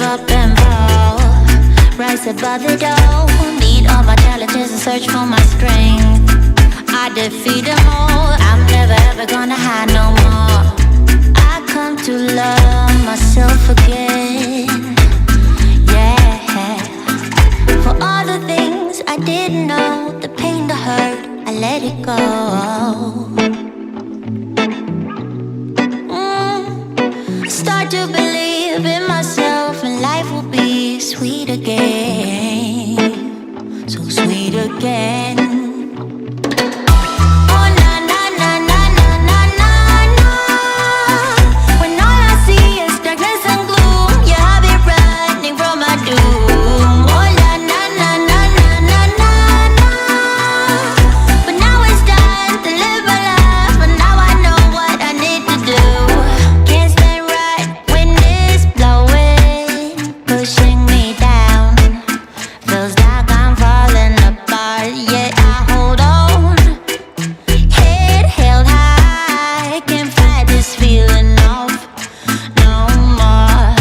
up and fall. Rise above it all, meet all my challenges and search for my strength. I defeat them all, I'm never ever gonna hide no more. I come to love myself again. Yeah. For all the things I didn't know, the pain, the hurt, I let it go. Start to believe in myself and life will be sweet again. So sweet again. Oh na na na na na na na na. When all I see is darkness and gloom, yeah, I'll be running from my doom. Oh na na na na na na na na. But now it's time to live my life, and now I know what I need to do. Can't stand right when it's blowing, pushing me down. Feels like I'm falling apart, yet I hold on. Head held high, can't fight this feeling off no more.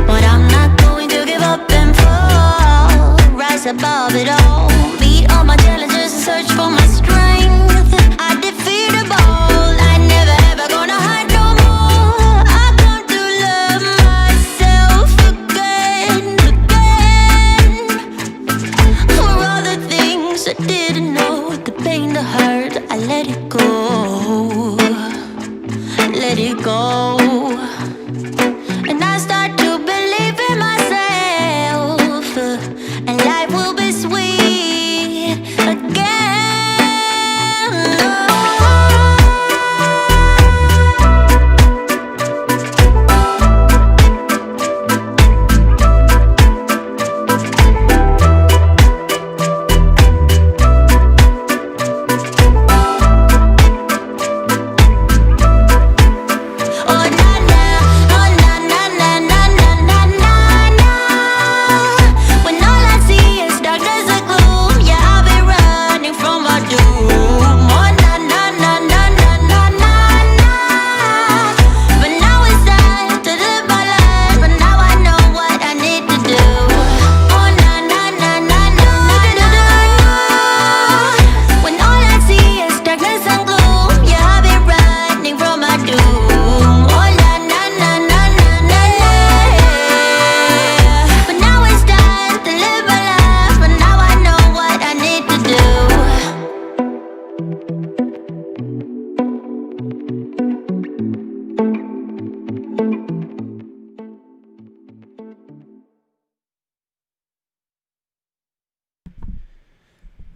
But I'm not going to give up and fall. Rise above it all, meet all my challenges and search for my strength. I defeat them all, I never ever gonna hide no more. I come to love myself again, again. For all the things I didn't know, the pain, the hurt, I let it go. Let it go. And I start to believe in myself, and life will be sweet again. Oh na na, oh na na na na na na na na. When all I see is darkness and gloom, yeah, I'll be running from my doom. Oh na na na na na na na na. But now it's time to live my life, and now I know what I need to do. Oh na na na na na na na. When all I see is darkness and gloom, yeah, I'll be running from my doom. Oh na na na na na na na. But now it's time to live my life, and now I know what I need to do.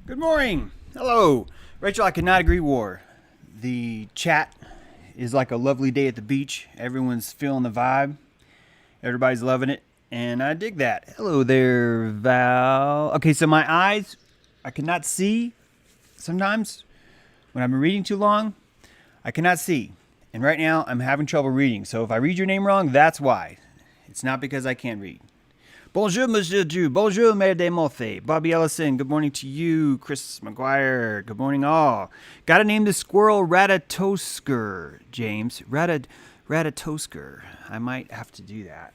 Good morning. Hello. Rachel, I could not agree more. The chat is like a lovely day at the beach. Everyone's feeling the vibe. Everybody's loving it. And I dig that. Hello there, Val. Okay, so my eyes, I cannot see sometimes when I'm reading too long. I cannot see. And right now, I'm having trouble reading. So if I read your name wrong, that's why. It's not because I can't read. Bonjour, Monsieur Drew. Bonjour, Mère de Monthe. Bobby Ellison, good morning to you. Chris McGuire, good morning all. Gotta name the squirrel Ratatosker, James. Ratatosker. I might have to do that.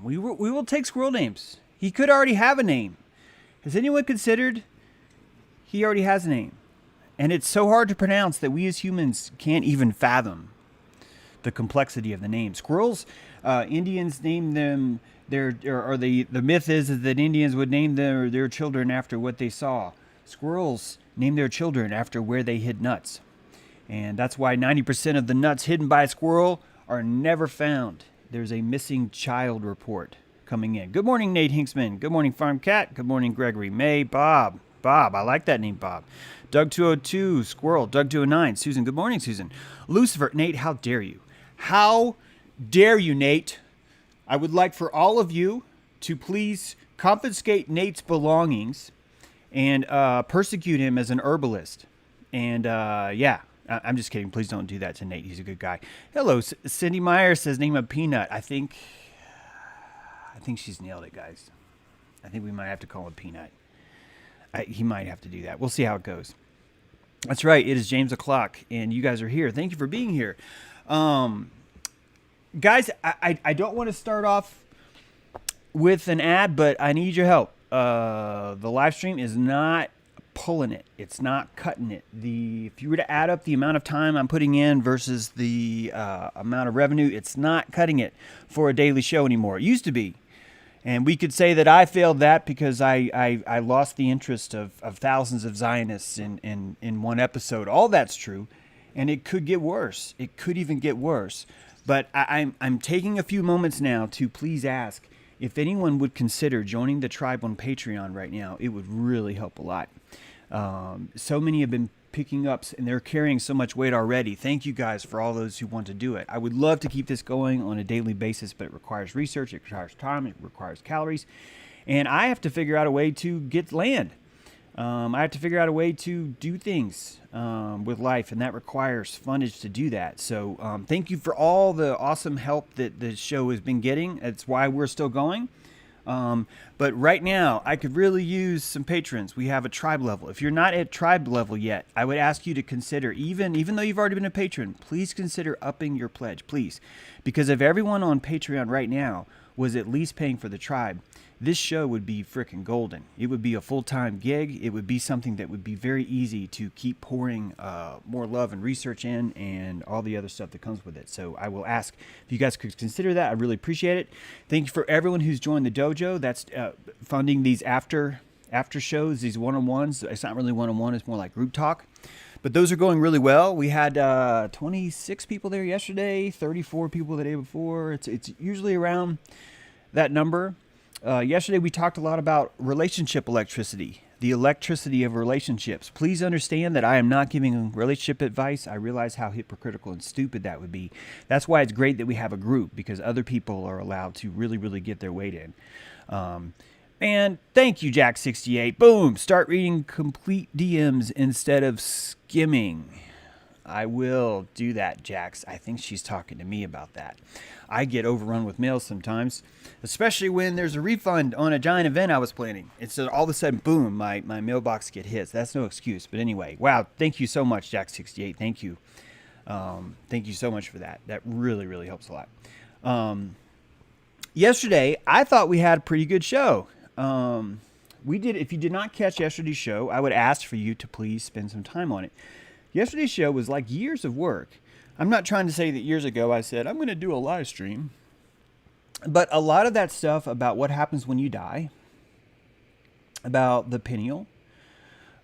We will take squirrel names. He could already have a name. Has anyone considered he already has a name? And it's so hard to pronounce that we as humans can't even fathom the complexity of the name. Squirrels, Indians name them. The myth is that Indians would name their children after what they saw. Squirrels name their children after where they hid nuts. And that's why 90% of the nuts hidden by a squirrel are never found. There's a missing child report coming in. Good morning, Nate Hinksman. Good morning, Farm Cat. Good morning, Gregory May. Bob, I like that name, Bob. Doug 202, Squirrel. Doug 209, Susan. Good morning, Susan. Lucifer, Nate, how dare you? How dare you, Nate? I would like for all of you to please confiscate Nate's belongings and persecute him as an herbalist. And yeah, I'm just kidding. Please don't do that to Nate. He's a good guy. Hello, Cindy Meyer says name a peanut. I think she's nailed it, guys. I think we might have to call him Peanut. He might have to do that. We'll see how it goes. That's right. It is James o'clock, and you guys are here. Thank you for being here. Guys, I don't want to start off with an ad, but I need your help. The live stream is not pulling it. It's not cutting it. If you were to add up the amount of time I'm putting in versus the amount of revenue, it's not cutting it for a daily show anymore. It used to be. And we could say that I failed that because I lost the interest of thousands of Zionists in one episode. All that's true. And it could get worse. It could even get worse. But I'm taking a few moments now to please ask if anyone would consider joining the tribe on Patreon right now. It would really help a lot. So many have been picking up and they're carrying so much weight already. Thank you guys for all those who want to do it. I would love to keep this going on a daily basis, but it requires research, it requires time, it requires calories, and I have to figure out a way to get land. I have to figure out a way to do things with life, and that requires fundage to do that. So thank you for all the awesome help that the show has been getting. That's why we're still going. But right now, I could really use some patrons. We have a tribe level. If you're not at tribe level yet, I would ask you to consider, even though you've already been a patron, please consider upping your pledge, please. Because if everyone on Patreon right now was at least paying for the tribe, this show would be freaking golden. It would be a full-time gig. It would be something that would be very easy to keep pouring more love and research in and all the other stuff that comes with it. So I will ask if you guys could consider that. I really appreciate it. Thank you for everyone who's joined the dojo. That's funding these after shows, these one-on-ones. It's not really one-on-one. It's more like group talk. But those are going really well. We had 26 people there yesterday, 34 people the day before. It's usually around that number. Yesterday we talked a lot about relationship electricity, the electricity of relationships. Please understand that I am not giving relationship advice. I realize how hypocritical and stupid that would be. That's why it's great that we have a group, because other people are allowed to really, really get their weight in. And thank you, Jack68. Boom! Start reading complete DMs instead of skimming. I will do that, Jax. I think she's talking to me about that. I get overrun with mail sometimes, especially when there's a refund on a giant event I was planning. It's all of a sudden, boom, my mailbox get hits. That's no excuse. But anyway, wow, thank you so much, Jack68. Thank you. Thank you so much for that. That really, really helps a lot. Yesterday, I thought we had a pretty good show. We did. If you did not catch yesterday's show, I would ask for you to please spend some time on it. Yesterday's show was like years of work. I'm not trying to say that years ago I said, I'm going to do a live stream. But a lot of that stuff about what happens when you die, about the pineal,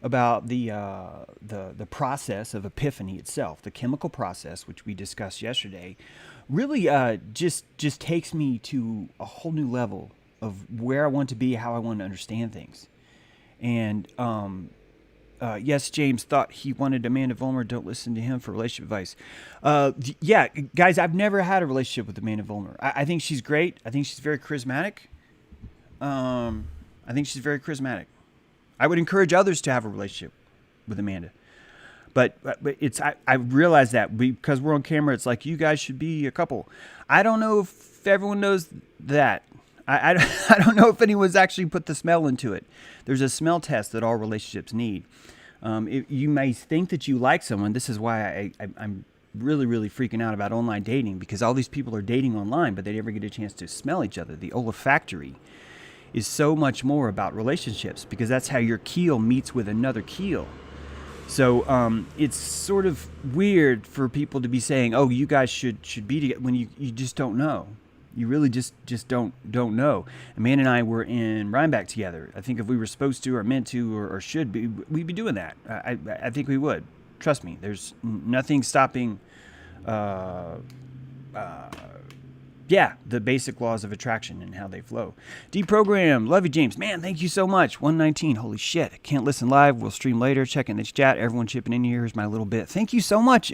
about the process of epiphany itself, the chemical process, which we discussed yesterday, really just takes me to a whole new level of where I want to be, how I want to understand things. And yes, James thought he wanted Amanda Vollmer. Don't listen to him for relationship advice. Yeah, guys, I've never had a relationship with Amanda Vollmer. I think she's great. I think she's very charismatic. I would encourage others to have a relationship with Amanda. But it's I realize that because we're on camera, it's like you guys should be a couple. I don't know if everyone knows that. I don't know if anyone's actually put the smell into it. There's a smell test that all relationships need. You may think that you like someone. This is why I'm really, really freaking out about online dating, because all these people are dating online, but they never get a chance to smell each other. The olfactory is so much more about relationships, because that's how your keel meets with another keel. So it's sort of weird for people to be saying, oh, you guys should be together, when you just don't know. You really just don't know. Amanda and I were in Rhinebeck together. I think if we were supposed to or meant to or should be, we'd be doing that. I think we would. Trust me. There's nothing stopping, the basic laws of attraction and how they flow. Deprogram. Love you, James. Man, thank you so much. 119. Holy shit. I can't listen live. We'll stream later. Check in the chat. Everyone chipping in here. Here's my little bit. Thank you so much,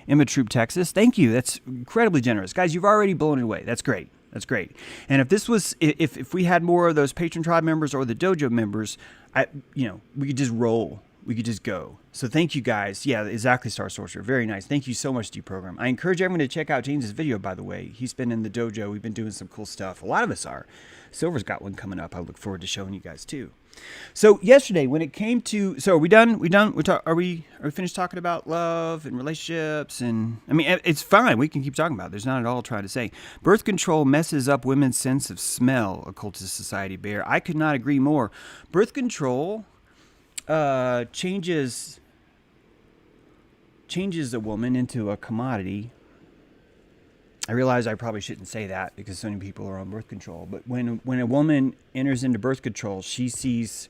Emma Troop, Texas. Thank you. That's incredibly generous. Guys, you've already blown it away. That's great. That's great. And if this was, if we had more of those Patron Tribe members or the Dojo members, we could just roll. we could just go. So thank you guys. Yeah, exactly, Star Sorcerer. Very nice. Thank you so much, Deprogram. I encourage everyone to check out James's video, by the way. He's been in the dojo. We've been doing some cool stuff. A lot of us are. Silver's got one coming up. I look forward to showing you guys too. So yesterday, when it came to, so are we done? Are we finished talking about love and relationships? And I mean, it's fine. We can keep talking about it. There's not at all trying to say birth control messes up women's sense of smell. Occultist Society Bear. I could not agree more. Birth control changes a woman into a commodity. I realize I probably shouldn't say that because so many people are on birth control. But when a woman enters into birth control, she sees,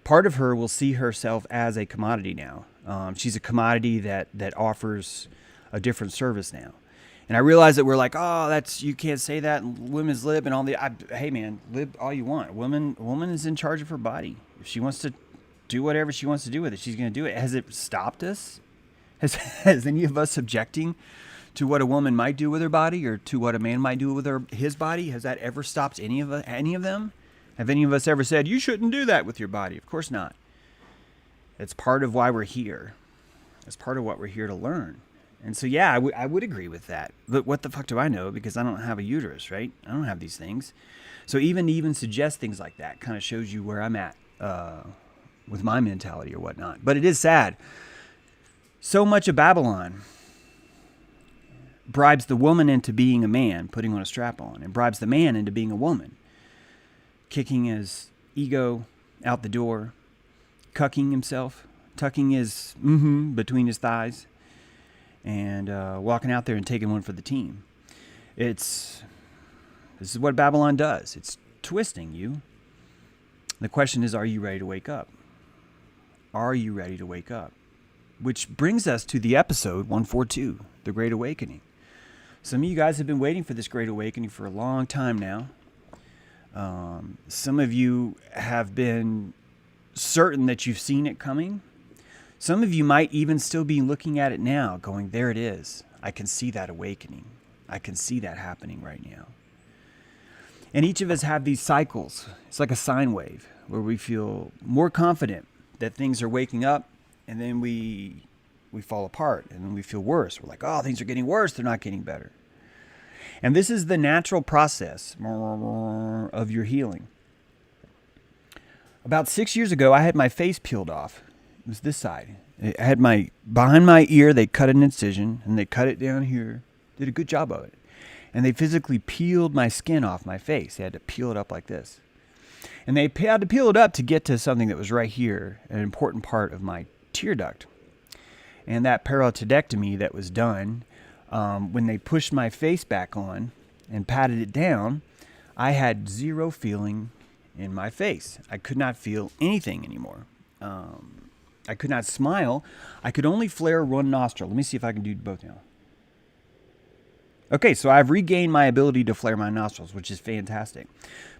part of her will see herself as a commodity now. She's a commodity that offers a different service now. And I realize that we're like, oh, you can't say that. Women's lib and all the. Hey man, lib all you want. Woman is in charge of her body. If she wants to do whatever she wants to do with it, she's going to do it. Has it stopped us? Has any of us objecting to what a woman might do with her body or to what a man might do with his body? Has that ever stopped any of them? Have any of us ever said, you shouldn't do that with your body? Of course not. It's part of why we're here. It's part of what we're here to learn. And so, yeah, I would agree with that. But what the fuck do I know? Because I don't have a uterus, right? I don't have these things. So even suggest things like that kind of shows you where I'm at with my mentality or whatnot. But it is sad. So much of Babylon bribes the woman into being a man, putting on a strap on, and bribes the man into being a woman, kicking his ego out the door, cucking himself, tucking his between his thighs, and walking out there and taking one for the team. This is what Babylon does. It's twisting you. The question is, are you ready to wake up? Are you ready to wake up? Which brings us to the episode 142, The Great Awakening. Some of you guys have been waiting for this Great Awakening for a long time now. Some of you have been certain that you've seen it coming. Some of you might even still be looking at it now, going, there it is. I can see that awakening. I can see that happening right now. And each of us have these cycles. It's like a sine wave where we feel more confident that things are waking up, and then we fall apart, and then we feel worse. We're like, oh, things are getting worse. They're not getting better. And this is the natural process of your healing. About 6 years ago, I had my face peeled off. It was this side. I had behind my ear, they cut an incision, and they cut it down here. Did a good job of it. And they physically peeled my skin off my face. They had to peel it up like this. And they had to peel it up to get to something that was right here, an important part of my tear duct. And that parotidiectomy that was done, when they pushed my face back on and patted it down, I had zero feeling in my face. I could not feel anything anymore. I could not smile. I could only flare one nostril. Let me see if I can do both now. Okay, so I've regained my ability to flare my nostrils, which is fantastic.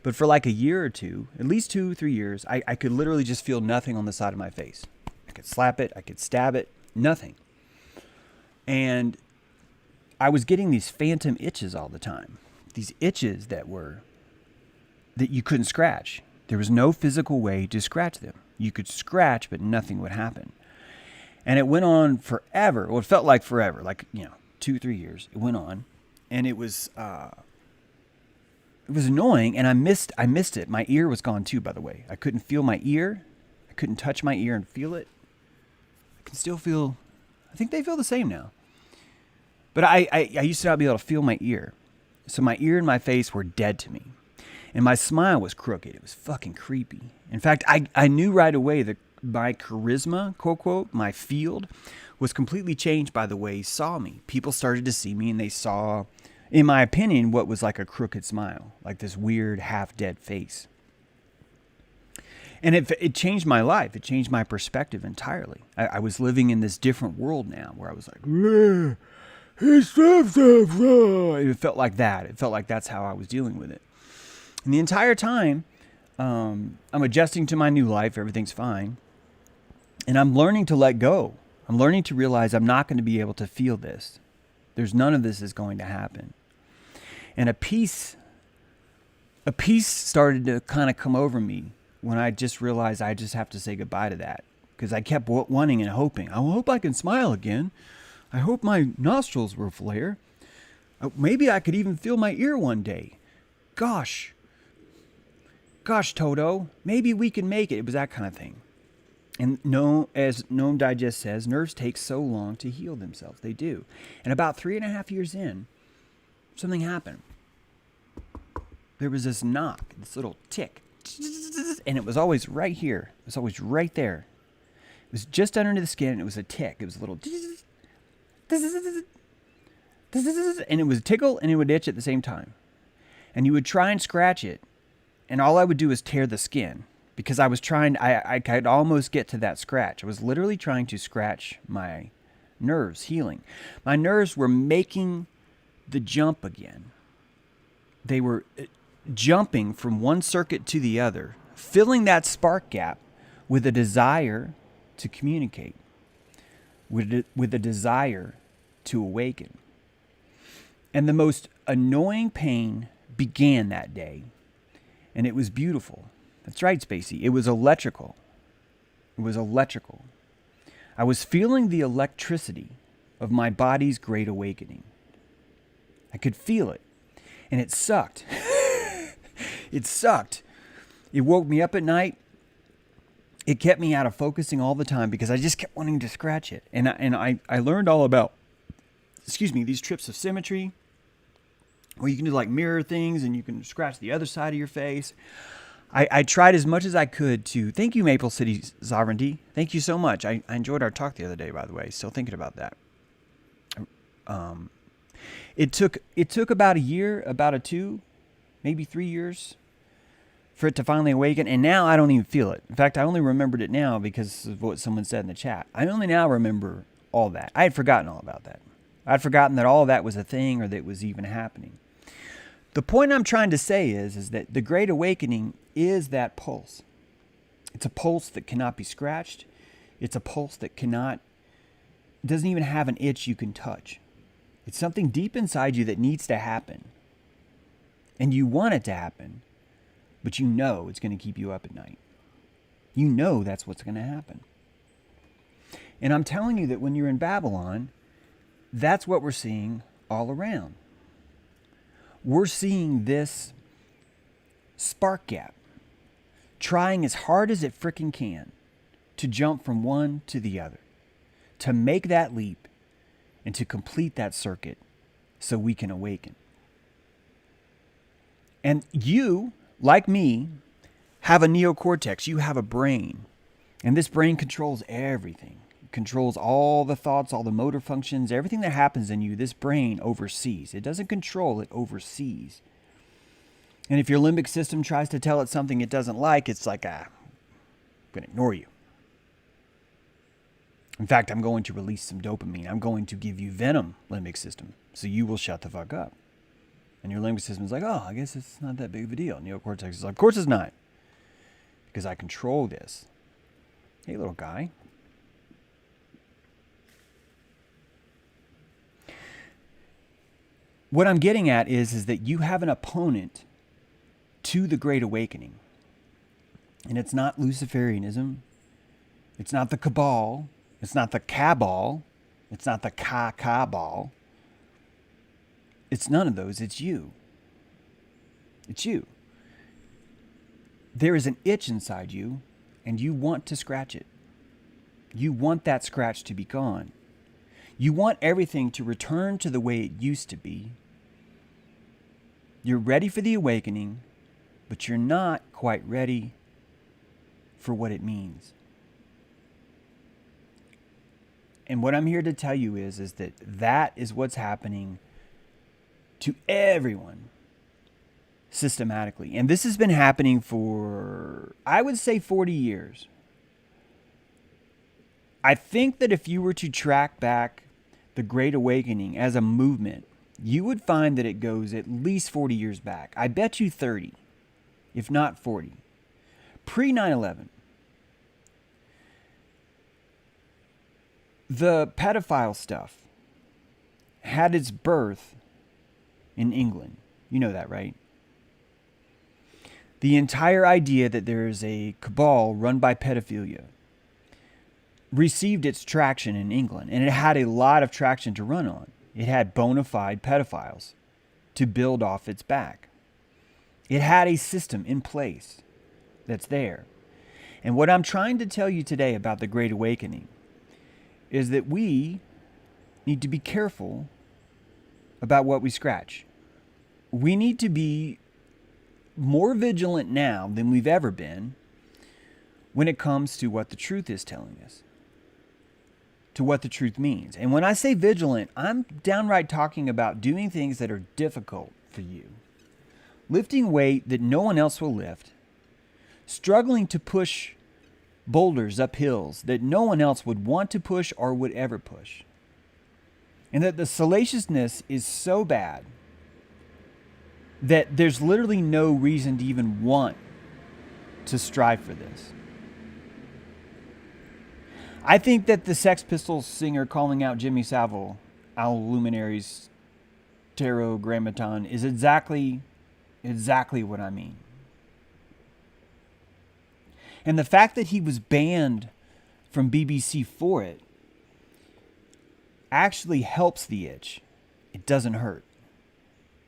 But for like a year or two, at least 2-3 years, I could literally just feel nothing on the side of my face. I could slap it, I could stab it, nothing. And I was getting these phantom itches all the time. These itches that you couldn't scratch. There was no physical way to scratch them. You could scratch, but nothing would happen. And it went on forever. Well, it felt like forever, 2-3 years. It went on. And it was annoying, and I missed it. My ear was gone too, by the way. I couldn't feel my ear. I couldn't touch my ear and feel it. I can still feel, I think they feel the same now. But I used to not be able to feel my ear. So my ear and my face were dead to me. And my smile was crooked. It was fucking creepy. In fact, I knew right away that my charisma, quote, quote, my field, was completely changed by the way he saw me. People started to see me, and they saw, in my opinion, what was like a crooked smile, like this weird half-dead face. And it changed my life. It changed my perspective entirely. I was living in this different world now where I was like, it felt like that. It felt like that's how I was dealing with it. And the entire time, I'm adjusting to my new life. Everything's fine. And I'm learning to let go. I'm learning to realize I'm not going to be able to feel this. None of this is going to happen. And a peace started to kind of come over me when I just realized I just have to say goodbye to that. because I kept wanting and hoping. I hope I can smile again. I hope my nostrils will flare. Maybe I could even feel my ear one day. Gosh, Toto, maybe we can make it. It was that kind of thing. And as Gnome Digest says, nerves take so long to heal themselves. They do. And about 3.5 years in, something happened. There was this knock, this little tick. And it was always right here. It was always right there. It was just under the skin, and it was a tick. It was a little... And it was a tickle, and it would itch at the same time. And you would try and scratch it, and all I would do is tear the skin. Because I was trying, I could almost get to that scratch. I was literally trying to scratch my nerves, healing. My nerves were making the jump again. They were jumping from one circuit to the other, filling that spark gap with a desire to communicate, with a desire to awaken. And the most annoying pain began that day, and it was beautiful. That's right, Spacey. It was electrical. It was electrical. I was feeling the electricity of my body's great awakening. I could feel it. And it sucked. It sucked. It woke me up at night. It kept me out of focusing all the time because I just kept wanting to scratch it. And I learned all about, these trips of symmetry, where you can do like mirror things and you can scratch the other side of your face. I tried as much as I could to... Thank you, Maple City Sovereignty. Thank you so much. I enjoyed our talk the other day, by the way. Still thinking about that. It took about a year, about 2, maybe 3 years for it to finally awaken. And now I don't even feel it. In fact, I only remembered it now because of what someone said in the chat. I only now remember all that. I had forgotten all about that. I'd forgotten that all of that was a thing or that it was even happening. The point I'm trying to say is that the Great Awakening is that pulse. It's a pulse that cannot be scratched. It's a pulse that doesn't even have an itch you can touch. It's something deep inside you that needs to happen. And you want it to happen, but you know it's going to keep you up at night. You know that's what's going to happen. And I'm telling you that when you're in Babylon, that's what we're seeing all around. We're seeing this spark gap trying as hard as it frickin' can to jump from one to the other, to make that leap and to complete that circuit so we can awaken. And you, like me, have a neocortex. You have a brain. And this brain controls everything. It controls all the thoughts, all the motor functions, everything that happens in you, this brain oversees. It doesn't control, it oversees. And if your limbic system tries to tell it something it doesn't like, it's like, I'm going to ignore you. In fact, I'm going to release some dopamine. I'm going to give you venom, limbic system, so you will shut the fuck up. And your limbic system is like, oh, I guess it's not that big of a deal. Neocortex is like, of course it's not. Because I control this. Hey, little guy. What I'm getting at is that you have an opponent to the Great Awakening. And it's not Luciferianism. It's not the Cabal. It's not the Cabal. It's not the Cabal. It's none of those. It's you. It's you. There is an itch inside you, and you want to scratch it. You want that scratch to be gone. You want everything to return to the way it used to be. You're ready for the awakening, but you're not quite ready for what it means. And what I'm here to tell you is that is what's happening to everyone systematically. And this has been happening for, I would say, 40 years. I think that if you were to track back the Great Awakening as a movement, you would find that it goes at least 40 years back. I bet you 30, if not 40. Pre 9/11. The pedophile stuff had its birth in England. You know that, right? The entire idea that there is a cabal run by pedophilia received its traction in England, and it had a lot of traction to run on. It had bona fide pedophiles to build off its back. It had a system in place that's there. And what I'm trying to tell you today about the Great Awakening is that we need to be careful about what we scratch. We need to be more vigilant now than we've ever been when it comes to what the truth is telling us, to what the truth means. And when I say vigilant, I'm downright talking about doing things that are difficult for you, lifting weight that no one else will lift, struggling to push boulders up hills that no one else would want to push or would ever push. And that the salaciousness is so bad that there's literally no reason to even want to strive for this. I think that the Sex Pistols singer calling out Jimmy Savile, Owl Luminaries, Tetragrammaton, is exactly what I mean. And the fact that he was banned from BBC for it actually helps the itch. It doesn't hurt.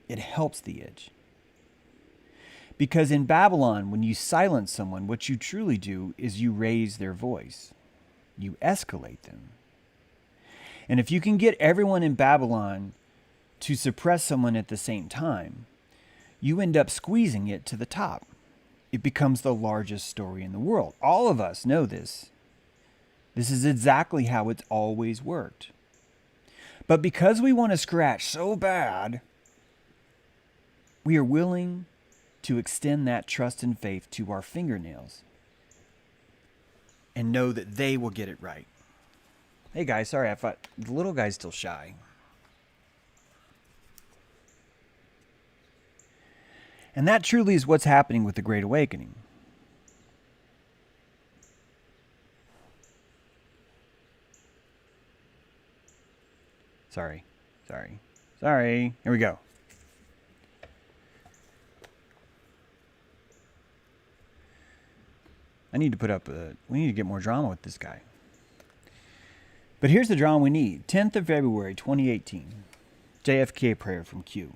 It helps the itch. Because in Babylon, when you silence someone, what you truly do is you raise their voice. You escalate them. And if you can get everyone in Babylon to suppress someone at the same time, you end up squeezing it to the top. It becomes the largest story in the world. All of us know this. This is exactly how it's always worked. But because we want to scratch so bad, we are willing to extend that trust and faith to our fingernails and know that they will get it right. Hey guys, sorry, I thought the little guy's still shy. And that truly is what's happening with the Great Awakening. Sorry. Here we go. I need to put up we need to get more drama with this guy. But here's the drama we need. 10th of February, 2018. JFK prayer from Q.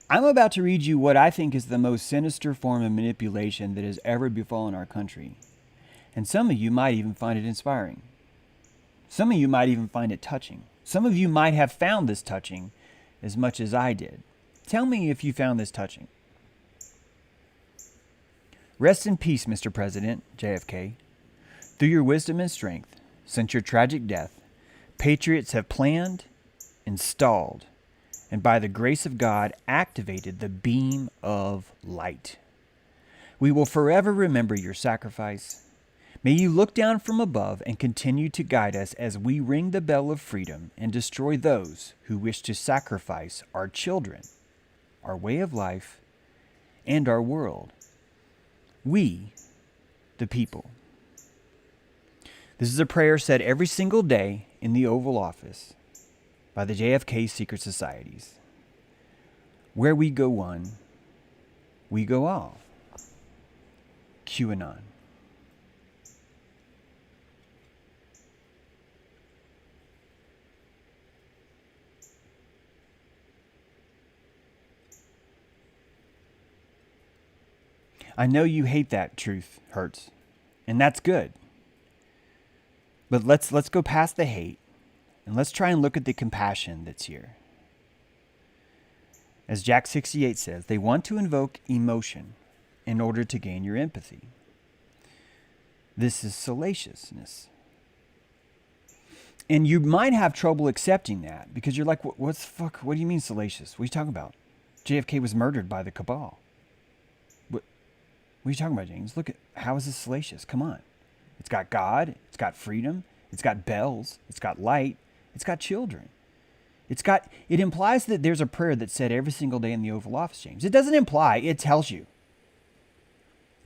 I'm about to read you what I think is the most sinister form of manipulation that has ever befallen our country. And some of you might even find it inspiring. Some of you might even find it touching. Some of you might have found this touching as much as I did. Tell me if you found this touching. Rest in peace, Mr. President, JFK. Through your wisdom and strength, since your tragic death, patriots have planned, installed, and by the grace of God, activated the beam of light. We will forever remember your sacrifice. May you look down from above and continue to guide us as we ring the bell of freedom and destroy those who wish to sacrifice our children, our way of life, and our world. We, the people. This is a prayer said every single day in the Oval Office by the JFK secret societies. Where we go one, we go all. QAnon. I know you hate that truth, Hurts, and that's good. But let's go past the hate, and let's try and look at the compassion that's here. As Jack 68 says, they want to invoke emotion in order to gain your empathy. This is salaciousness. And you might have trouble accepting that because you're like, what the fuck? What do you mean salacious? What are you talking about? JFK was murdered by the cabal. What are you talking about, James? Look at, how is this salacious? Come on. It's got God. It's got freedom. It's got bells. It's got light. It's got children. It implies that there's a prayer that's said every single day in the Oval Office, James. It doesn't imply, it tells you.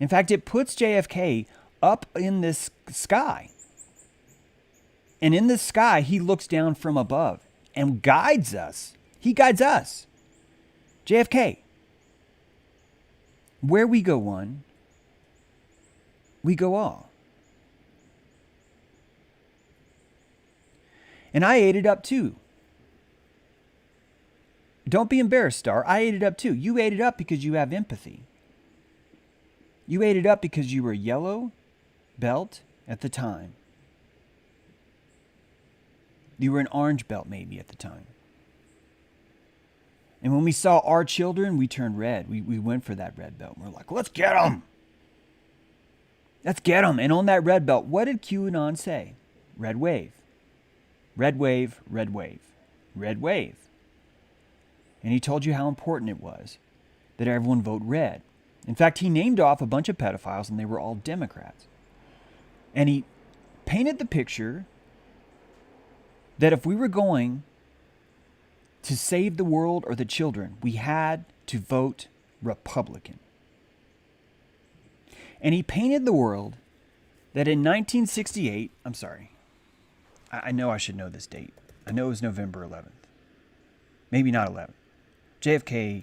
In fact, it puts JFK up in this sky. And in this sky, he looks down from above and guides us. He guides us. JFK. Where we go one, we go all. And I ate it up too. Don't be embarrassed, Star. I ate it up too. You ate it up because you have empathy. You ate it up because you were a yellow belt at the time. You were an orange belt maybe at the time. And when we saw our children, we turned red. We went for that red belt. We're like, let's get them. Let's get them. And on that red belt, what did QAnon say? Red wave. Red wave, red wave, red wave. And he told you how important it was that everyone vote red. In fact, he named off a bunch of pedophiles and they were all Democrats. And he painted the picture that if we were going to save the world or the children, we had to vote Republican. And he painted the world that in 1968, I'm sorry, I know I should know this date. I know it was November 11th. Maybe not 11th. JFK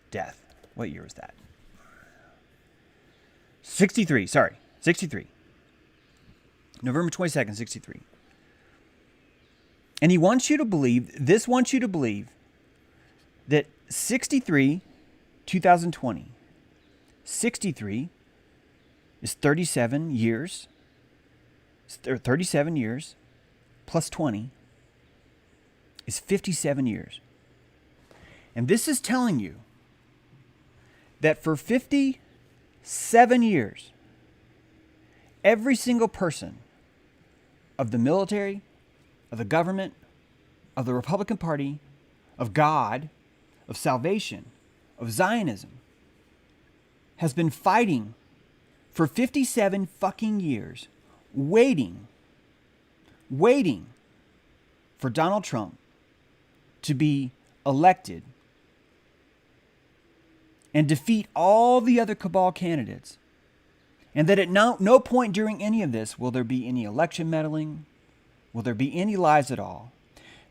death. What year was that? 63, sorry. 63. November 22nd, 63. And he wants you to believe, this wants you to believe, that 63, 2020, 63 is 37 years, 37 years, plus 20 is 57 years. And this is telling you that for 57 years, every single person of the military, of the government, of the Republican Party, of God, of salvation, of Zionism, has been fighting for 57 fucking years, waiting for Donald Trump to be elected and defeat all the other cabal candidates. And that at no point during any of this will there be any election meddling, will there be any lies at all.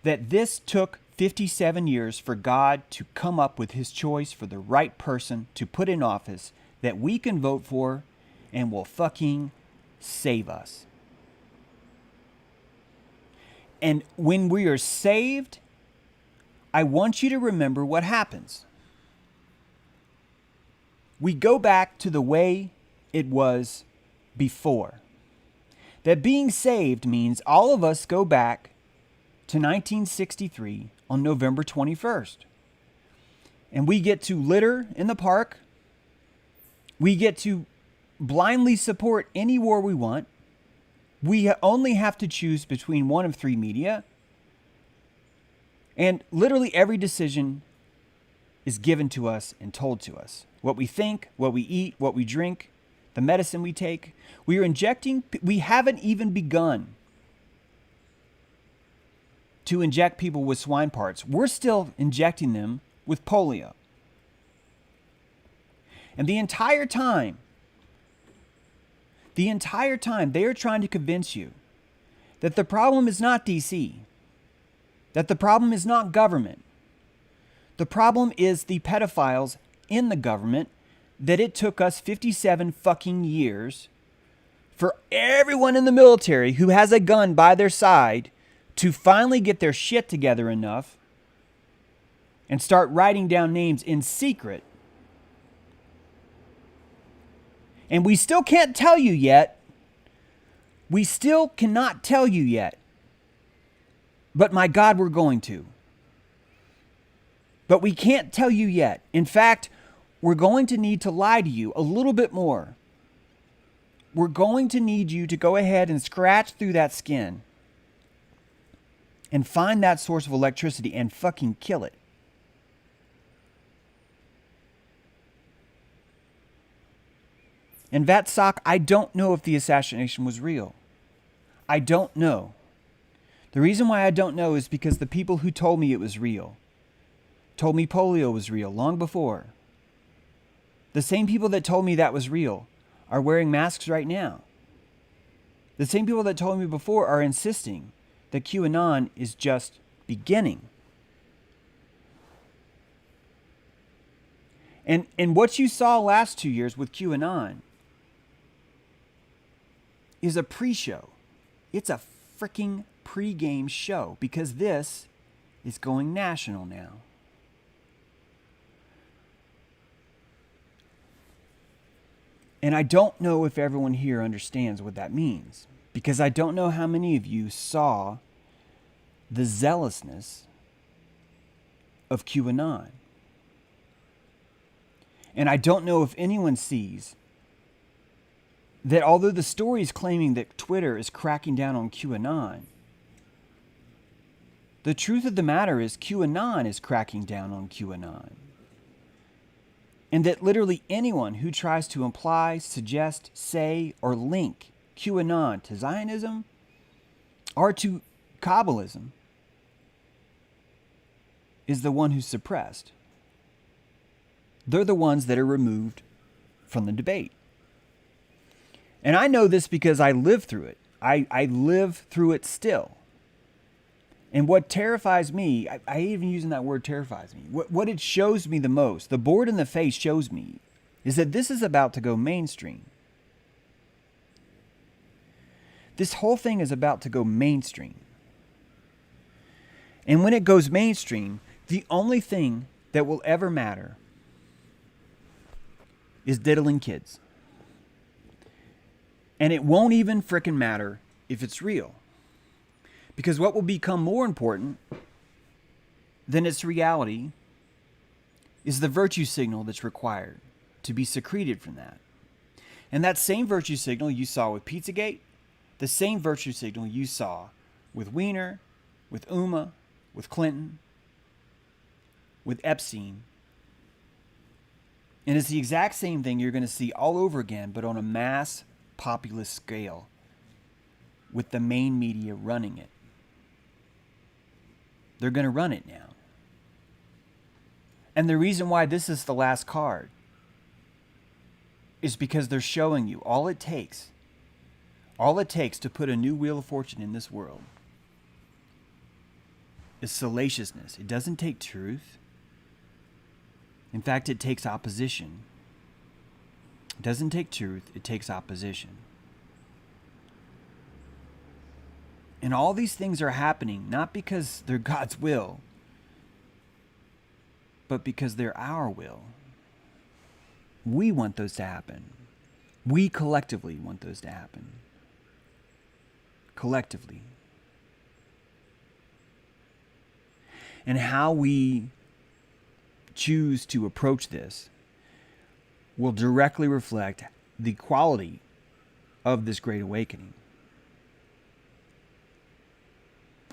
That this took 57 years for God to come up with his choice for the right person to put in office that we can vote for and will fucking save us. And when we are saved, I want you to remember what happens. We go back to the way it was before. That being saved means all of us go back to 1963 on November 21st. And we get to litter in the park. We get to blindly support any war we want. We only have to choose between one of three media. And literally every decision is given to us and told to us. What we think, what we eat, what we drink, the medicine we take. We are injecting, we haven't even begun to inject people with swine parts. We're still injecting them with polio. And the entire time, they are trying to convince you that the problem is not DC, that the problem is not government. The problem is the pedophiles in the government, that it took us 57 fucking years for everyone in the military who has a gun by their side to finally get their shit together enough and start writing down names in secret. And we still can't tell you yet. We still cannot tell you yet. But my God, we're going to. But we can't tell you yet. In fact, we're going to need to lie to you a little bit more. We're going to need you to go ahead and scratch through that skin and find that source of electricity and fucking kill it. And Vatsak, I don't know if the assassination was real. I don't know. The reason why I don't know is because the people who told me it was real told me polio was real long before. The same people that told me that was real are wearing masks right now. The same people that told me before are insisting that QAnon is just beginning. And what you saw last 2 years with QAnon is a pre-show. It's a freaking pre-game show because this is going national now. And I don't know if everyone here understands what that means, because I don't know how many of you saw the zealousness of QAnon. And I don't know if anyone sees that although the story is claiming that Twitter is cracking down on QAnon, the truth of the matter is QAnon is cracking down on QAnon. And that literally anyone who tries to imply, suggest, say, or link QAnon to Zionism or to Kabbalism is the one who's suppressed. They're the ones that are removed from the debate. And I know this because I lived through it. I live through it still. And what terrifies me, I hate even using that word terrifies me. What it shows me the most, the bored in the face shows me, is that this is about to go mainstream. This whole thing is about to go mainstream. And when it goes mainstream, the only thing that will ever matter is diddling kids. And it won't even frickin' matter if it's real. Because what will become more important than its reality is the virtue signal that's required to be secreted from that. And that same virtue signal you saw with Pizzagate, the same virtue signal you saw with Weiner, with Uma, with Clinton, with Epstein. And it's the exact same thing you're going to see all over again, but on a mass populist scale, with the main media running it. They're going to run it now. And the reason why this is the last card is because they're showing you all it takes to put a new wheel of fortune in this world is salaciousness. It doesn't take truth. In fact, it takes opposition. It doesn't take truth, it takes opposition. And all these things are happening not because they're God's will, but because they're our will. We want those to happen. We collectively want those to happen. Collectively. And how we choose to approach this will directly reflect the quality of this great awakening.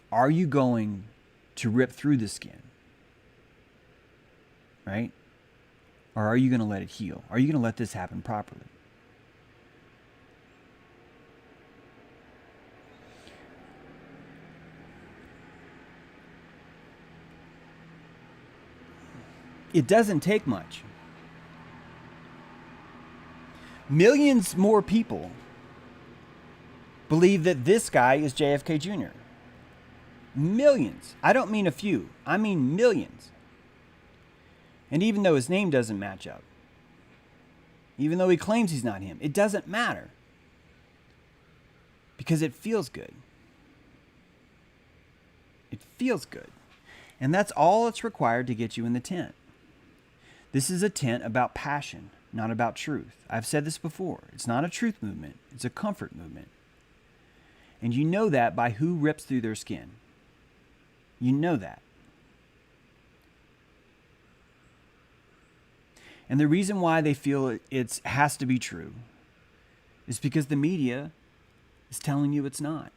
Are you going to rip through the skin? Right? Or are you going to let it heal? Are you going to let this happen properly? It doesn't take much. Millions more people believe that this guy is JFK Jr. Millions. I don't mean a few. I mean millions. And even though his name doesn't match up, even though he claims he's not him, it doesn't matter. Because it feels good. It feels good. And that's all that's required to get you in the tent. This is a tent about passion, not about truth. I've said this before. It's not a truth movement. It's a comfort movement. And you know that by who rips through their skin. You know that. And the reason why they feel it has to be true is because the media is telling you it's not.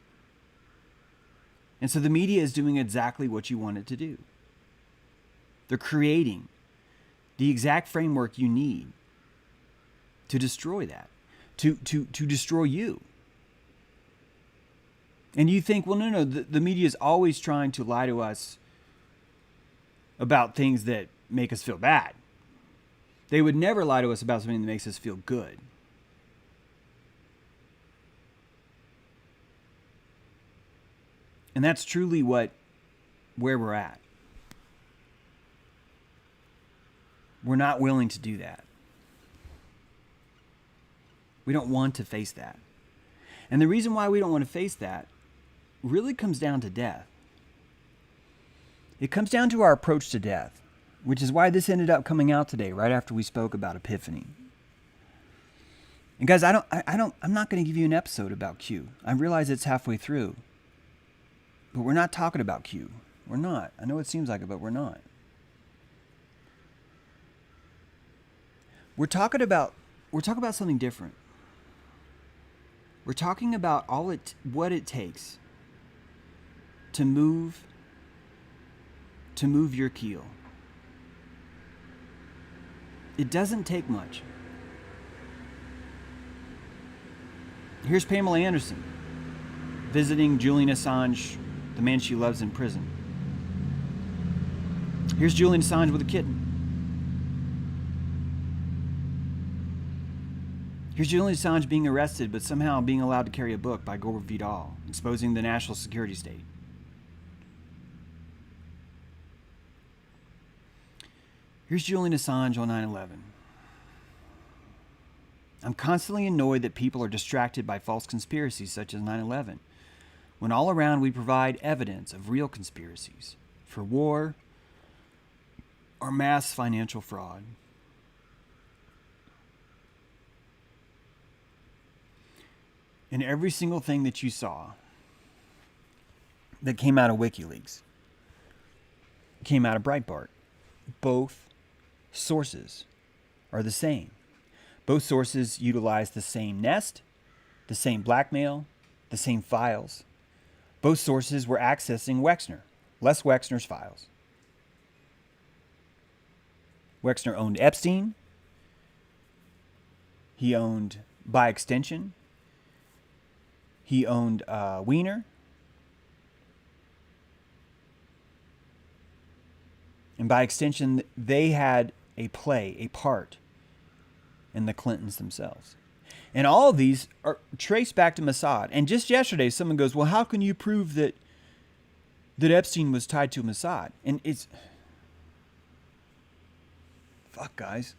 And so the media is doing exactly what you want it to do. They're creating the exact framework you need to destroy that, to destroy you. And you think, well, no, the media is always trying to lie to us about things that make us feel bad. They would never lie to us about something that makes us feel good. And that's truly where we're at. We're not willing to do that. We don't want to face that. And the reason why we don't want to face that really comes down to death. It comes down to our approach to death, which is why this ended up coming out today, right after we spoke about Epiphany. And guys, I'm not going to give you an episode about Q. I realize it's halfway through, but we're not talking about Q. We're not. I know it seems like it, but we're not. We're talking about something different. We're talking about what it takes to move your keel. It doesn't take much. Here's Pamela Anderson visiting Julian Assange, the man she loves in prison. Here's Julian Assange with a kitten. Here's Julian Assange being arrested, but somehow being allowed to carry a book by Gore Vidal, exposing the national security state. Here's Julian Assange on 9/11. I'm constantly annoyed that people are distracted by false conspiracies such as 9/11, when all around we provide evidence of real conspiracies for war or mass financial fraud. And every single thing that you saw that came out of WikiLeaks came out of Breitbart. Both sources are the same. Both sources utilize the same nest, the same blackmail, the same files. Both sources were accessing Wexner, Les Wexner's files. Wexner owned Epstein. He owned, by extension, he owned Wiener. And by extension, they had a part in the Clintons themselves. And all of these are traced back to Mossad. And just yesterday, someone goes, well, how can you prove that Epstein was tied to Mossad? And it's... Fuck, guys.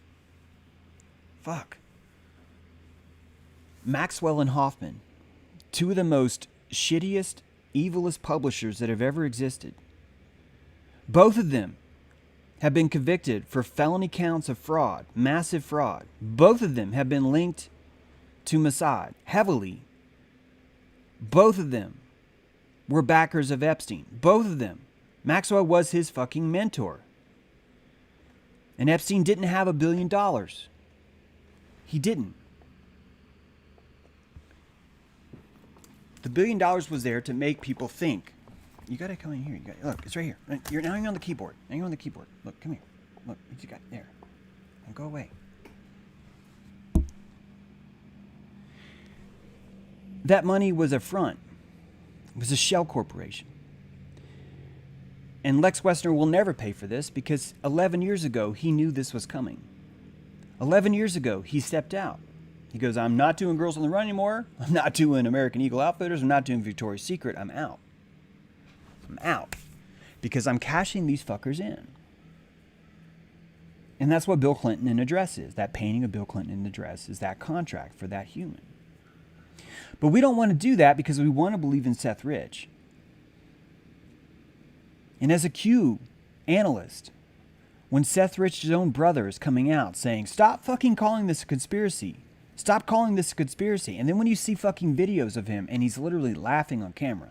Fuck. Maxwell and Hoffman, two of the most shittiest, evilest publishers that have ever existed. Both of them have been convicted for felony counts of fraud, massive fraud. Both of them have been linked to Mossad heavily. Both of them were backers of Epstein. Both of them. Maxwell was his fucking mentor. And Epstein didn't have $1 billion. He didn't. The $1 billion was there to make people think. You gotta come in here. Look, it's right here. You're on the keyboard. Now you're on the keyboard. Look, come here. Look, what you got there. Now go away. That money was a front. It was a shell corporation. And Lex Wessner will never pay for this because 11 years ago, he knew this was coming. 11 years ago, he stepped out. He goes, I'm not doing Girls on the Run anymore. I'm not doing American Eagle Outfitters. I'm not doing Victoria's Secret. I'm out. I'm out. Because I'm cashing these fuckers in. And that's what Bill Clinton in a dress is. That painting of Bill Clinton in a dress is that contract for that human. But we don't want to do that because we want to believe in Seth Rich. And as a Q analyst, when Seth Rich's own brother is coming out saying, stop fucking calling this a conspiracy. Stop calling this a conspiracy. And then when you see fucking videos of him and he's literally laughing on camera.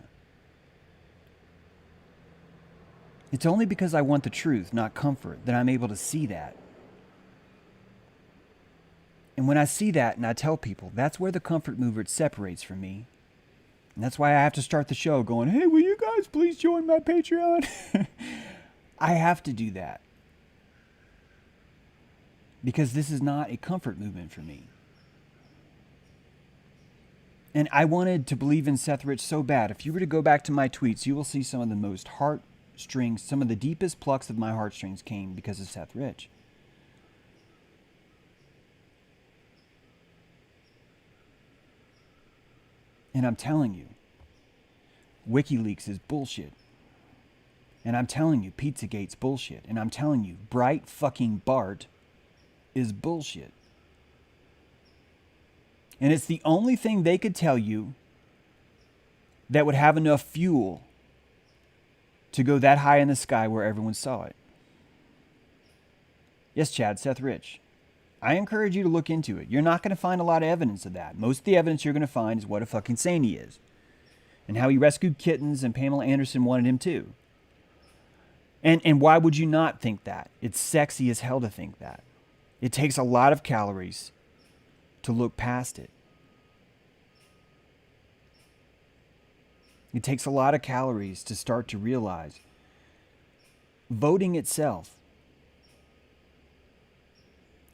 It's only because I want the truth, not comfort, that I'm able to see that. And when I see that and I tell people, that's where the comfort movement separates from me. And that's why I have to start the show going, hey, will you guys please join my Patreon? I have to do that. Because this is not a comfort movement for me. And I wanted to believe in Seth Rich so bad. If you were to go back to my tweets, you will see some of the most heartstrings, some of the deepest plucks of my heartstrings came because of Seth Rich. And I'm telling you, WikiLeaks is bullshit. And I'm telling you, Pizzagate's bullshit. And I'm telling you, Bright fucking Bart is bullshit. And it's the only thing they could tell you that would have enough fuel to go that high in the sky where everyone saw it? Yes, Chad, Seth Rich. I encourage you to look into it. You're not going to find a lot of evidence of that. Most of the evidence you're going to find is what a fucking saint he is. And how he rescued kittens and Pamela Anderson wanted him too. And why would you not think that? It's sexy as hell to think that. It takes a lot of calories to look past it. It takes a lot of calories to start to realize voting itself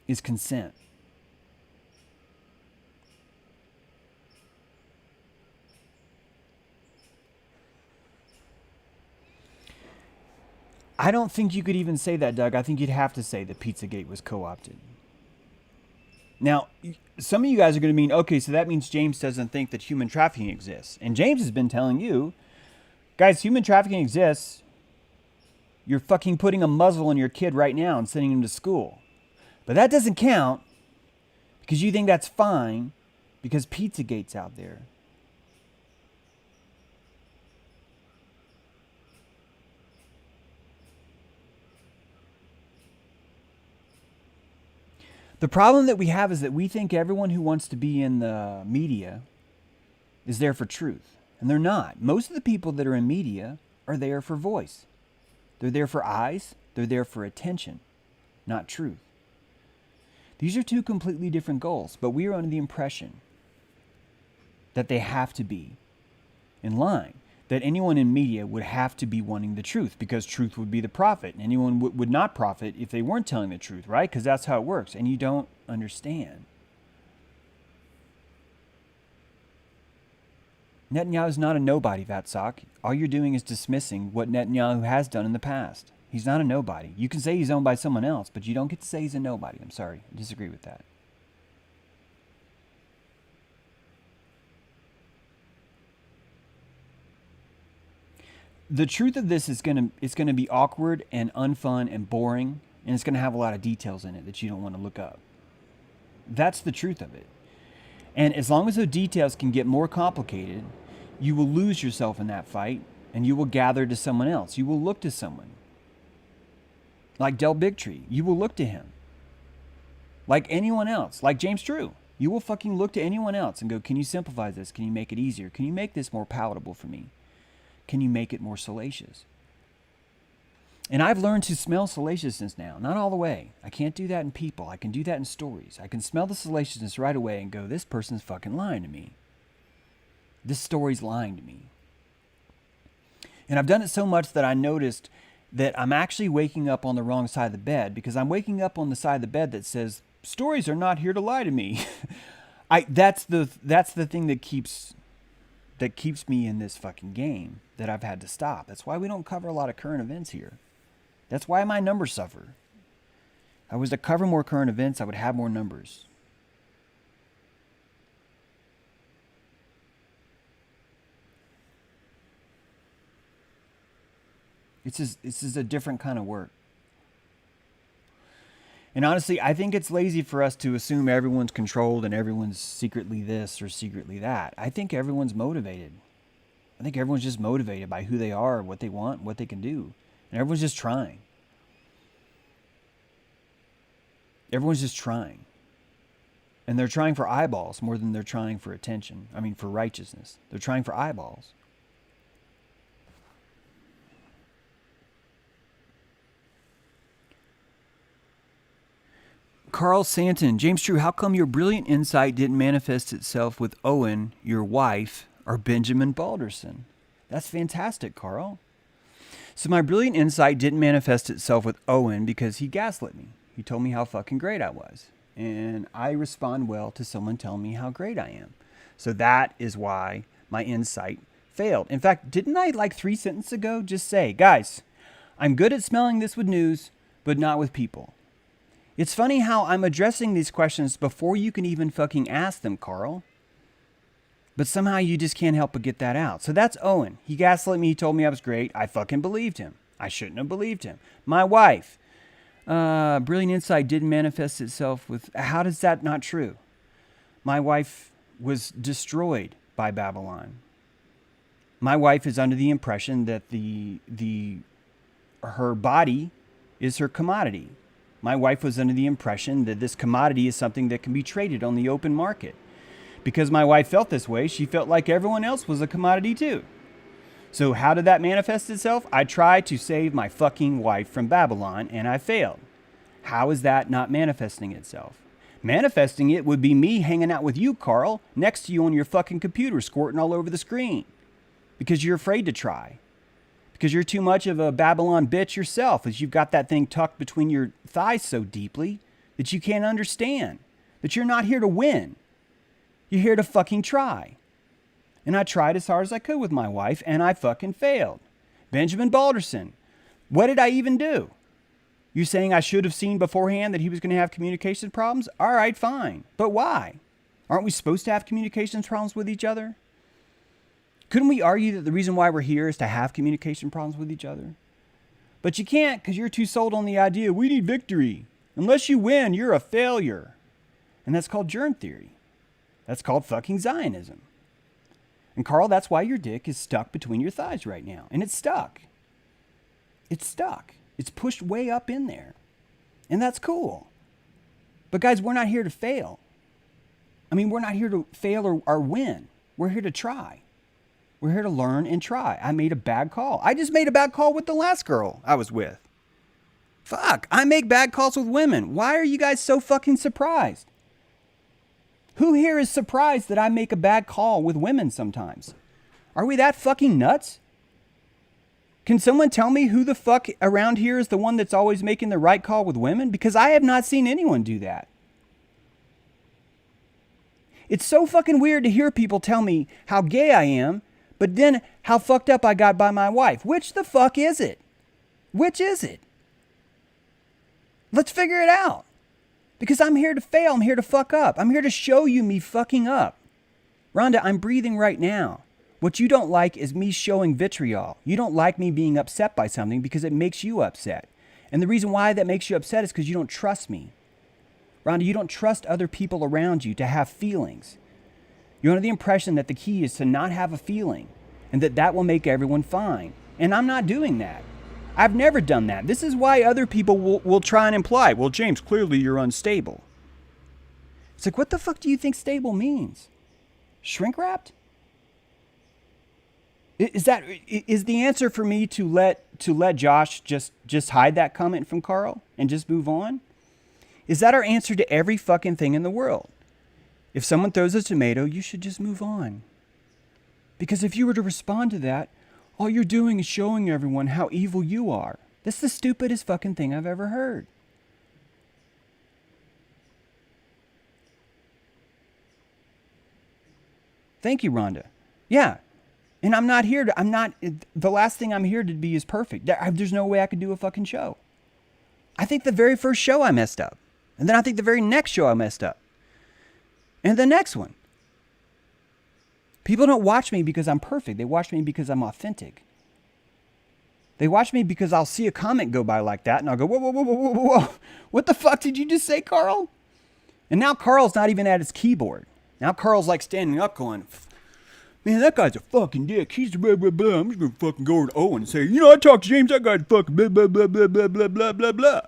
is consent. I don't think you could even say that, Doug. I think you'd have to say that Pizzagate was co-opted. Now, some of you guys are going to mean, okay, so that means James doesn't think that human trafficking exists. And James has been telling you, guys, human trafficking exists. You're fucking putting a muzzle on your kid right now and sending him to school. But that doesn't count because you think that's fine because Pizzagate's out there. The problem that we have is that we think everyone who wants to be in the media is there for truth. And they're not. Most of the people that are in media are there for voice. They're there for eyes. They're there for attention, not truth. These are two completely different goals, but we are under the impression that they have to be in line. That anyone in media would have to be wanting the truth because truth would be the profit. And anyone would not profit if they weren't telling the truth, right? Because that's how it works. And you don't understand. Netanyahu's not a nobody, Vatsak. All you're doing is dismissing what Netanyahu has done in the past. He's not a nobody. You can say he's owned by someone else, but you don't get to say he's a nobody. I'm sorry. I disagree with that. The truth of this is going to be awkward and unfun and boring, and it's going to have a lot of details in it that you don't want to look up. That's the truth of it. And as long as those details can get more complicated, you will lose yourself in that fight, and you will gather to someone else. You will look to someone. Like Del Bigtree, you will look to him. Like anyone else, like James Drew. You will fucking look to anyone else and go, can you simplify this? Can you make it easier? Can you make this more palatable for me? Can you make it more salacious? And I've learned to smell salaciousness now. Not all the way. I can't do that in people. I can do that in stories. I can smell the salaciousness right away and go, this person's fucking lying to me. This story's lying to me. And I've done it so much that I noticed that I'm actually waking up on the wrong side of the bed because I'm waking up on the side of the bed that says, stories are not here to lie to me. That's the thing that keeps me in this fucking game that I've had to stop. That's why we don't cover a lot of current events here. That's why my numbers suffer. If I was to cover more current events, I would have more numbers. This is a different kind of work. And honestly, I think it's lazy for us to assume everyone's controlled and everyone's secretly this or secretly that. I think everyone's motivated. I think everyone's just motivated by who they are, what they want, what they can do. And everyone's just trying. Everyone's just trying. And they're trying for eyeballs more than they're trying for attention. I mean, for righteousness. They're trying for eyeballs. Carl Santon, James True, how come your brilliant insight didn't manifest itself with Owen, your wife, or Benjamin Balderson? That's fantastic, Carl. So my brilliant insight didn't manifest itself with Owen because he gaslit me. He told me how fucking great I was. And I respond well to someone telling me how great I am. So that is why my insight failed. In fact, didn't I like 3 sentences ago just say, guys, I'm good at smelling this with news, but not with people. It's funny how I'm addressing these questions before you can even fucking ask them, Carl. But somehow you just can't help but get that out. So that's Owen. He gaslit me. He told me I was great. I fucking believed him. I shouldn't have believed him. My wife. Brilliant insight didn't manifest itself with... How is that not true? My wife was destroyed by Babylon. My wife is under the impression that her body is her commodity. My wife was under the impression that this commodity is something that can be traded on the open market. Because my wife felt this way, she felt like everyone else was a commodity too. So how did that manifest itself? I tried to save my fucking wife from Babylon, and I failed. How is that not manifesting itself? Manifesting it would be me hanging out with you, Carl, next to you on your fucking computer, squirting all over the screen. Because you're afraid to try. Because you're too much of a Babylon bitch yourself, as you've got that thing tucked between your thighs so deeply that you can't understand. That you're not here to win. You're here to fucking try. And I tried as hard as I could with my wife, and I fucking failed. Benjamin Balderson, what did I even do? You saying I should have seen beforehand that he was going to have communication problems? All right, fine. But why? Aren't we supposed to have communications problems with each other? Couldn't we argue that the reason why we're here is to have communication problems with each other? But you can't, because you're too sold on the idea, we need victory. Unless you win, you're a failure. And that's called germ theory. That's called fucking Zionism. And Carl, that's why your dick is stuck between your thighs right now. And it's stuck. It's stuck. It's pushed way up in there. And that's cool. But guys, we're not here to fail. I mean, we're not here to fail or win. We're here to try. We're here to learn and try. I made a bad call. I just made a bad call with the last girl I was with. Fuck, I make bad calls with women. Why are you guys so fucking surprised? Who here is surprised that I make a bad call with women sometimes? Are we that fucking nuts? Can someone tell me who the fuck around here is the one that's always making the right call with women? Because I have not seen anyone do that. It's so fucking weird to hear people tell me how gay I am, but then how fucked up I got by my wife. Which the fuck is it? Which is it? Let's figure it out. Because I'm here to fail. I'm here to fuck up. I'm here to show you me fucking up. Rhonda, I'm breathing right now. What you don't like is me showing vitriol. You don't like me being upset by something because it makes you upset. And the reason why that makes you upset is because you don't trust me. Rhonda, you don't trust other people around you to have feelings. You're under the impression that the key is to not have a feeling and that will make everyone fine. And I'm not doing that. I've never done that. This is why other people will try and imply, well, James, clearly you're unstable. It's like, what the fuck do you think stable means? Shrink wrapped? Is the answer for me to let Josh just hide that comment from Carl and just move on? Is that our answer to every fucking thing in the world? If someone throws a tomato, you should just move on. Because if you were to respond to that, all you're doing is showing everyone how evil you are. That's the stupidest fucking thing I've ever heard. Thank you, Rhonda. Yeah. And the last thing I'm here to be is perfect. There's no way I could do a fucking show. I think the very first show I messed up. And then I think the very next show I messed up. And the next one. People don't watch me because I'm perfect. They watch me because I'm authentic. They watch me because I'll see a comment go by like that and I'll go, whoa, whoa, whoa, whoa, whoa, whoa. What the fuck did you just say, Carl? And now Carl's not even at his keyboard. Now Carl's like standing up going, man, that guy's a fucking dick. He's blah, blah, blah. I'm just going to fucking go over to Owen and say, I talked to James, that guy's fucking blah, blah, blah, blah, blah, blah, blah, blah, blah.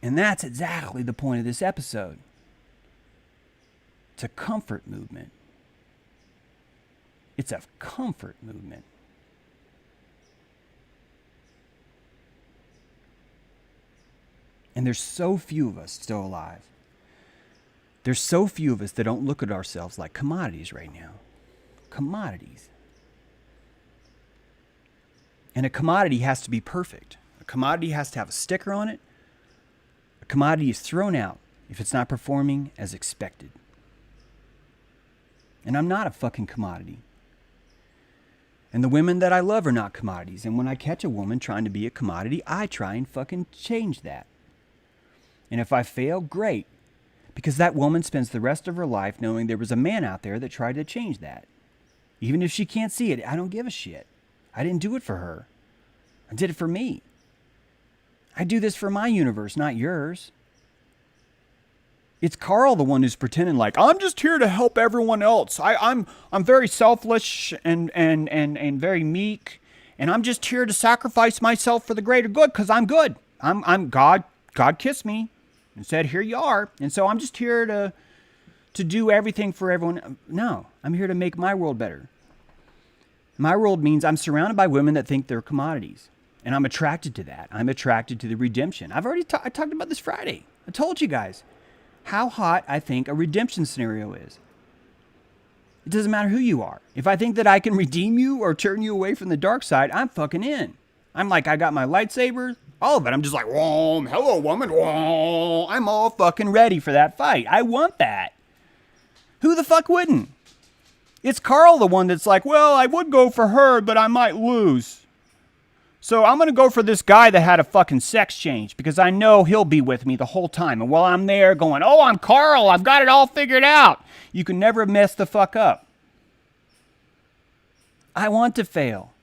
And that's exactly the point of this episode. It's a comfort movement. It's a comfort movement. And there's so few of us still alive. There's so few of us that don't look at ourselves like commodities right now. Commodities. And a commodity has to be perfect. A commodity has to have a sticker on it. A commodity is thrown out if it's not performing as expected. And I'm not a fucking commodity. And the women that I love are not commodities. And when I catch a woman trying to be a commodity, I try and fucking change that. And if I fail, great. Because that woman spends the rest of her life knowing there was a man out there that tried to change that. Even if she can't see it, I don't give a shit. I didn't do it for her. I did it for me. I do this for my universe, not yours. It's Carl, the one who's pretending like, I'm just here to help everyone else. I'm very selfish and very meek, and I'm just here to sacrifice myself for the greater good because I'm good. I'm God. God kissed me and said, here you are. And so I'm just here to do everything for everyone. No, I'm here to make my world better. My world means I'm surrounded by women that think they're commodities. And I'm attracted to that. I'm attracted to the redemption. I've already I talked about this Friday. I told you guys how hot I think a redemption scenario is. It doesn't matter who you are. If I think that I can redeem you or turn you away from the dark side, I'm fucking in. I'm like, I got my lightsaber, all of it. I'm just like, whoa, hello, woman. Whoa. I'm all fucking ready for that fight. I want that. Who the fuck wouldn't? It's Carl, the one that's like, well, I would go for her, but I might lose. So I'm going to go for this guy that had a fucking sex change because I know he'll be with me the whole time. And while I'm there going, oh, I'm Carl, I've got it all figured out. You can never mess the fuck up. I want to fail.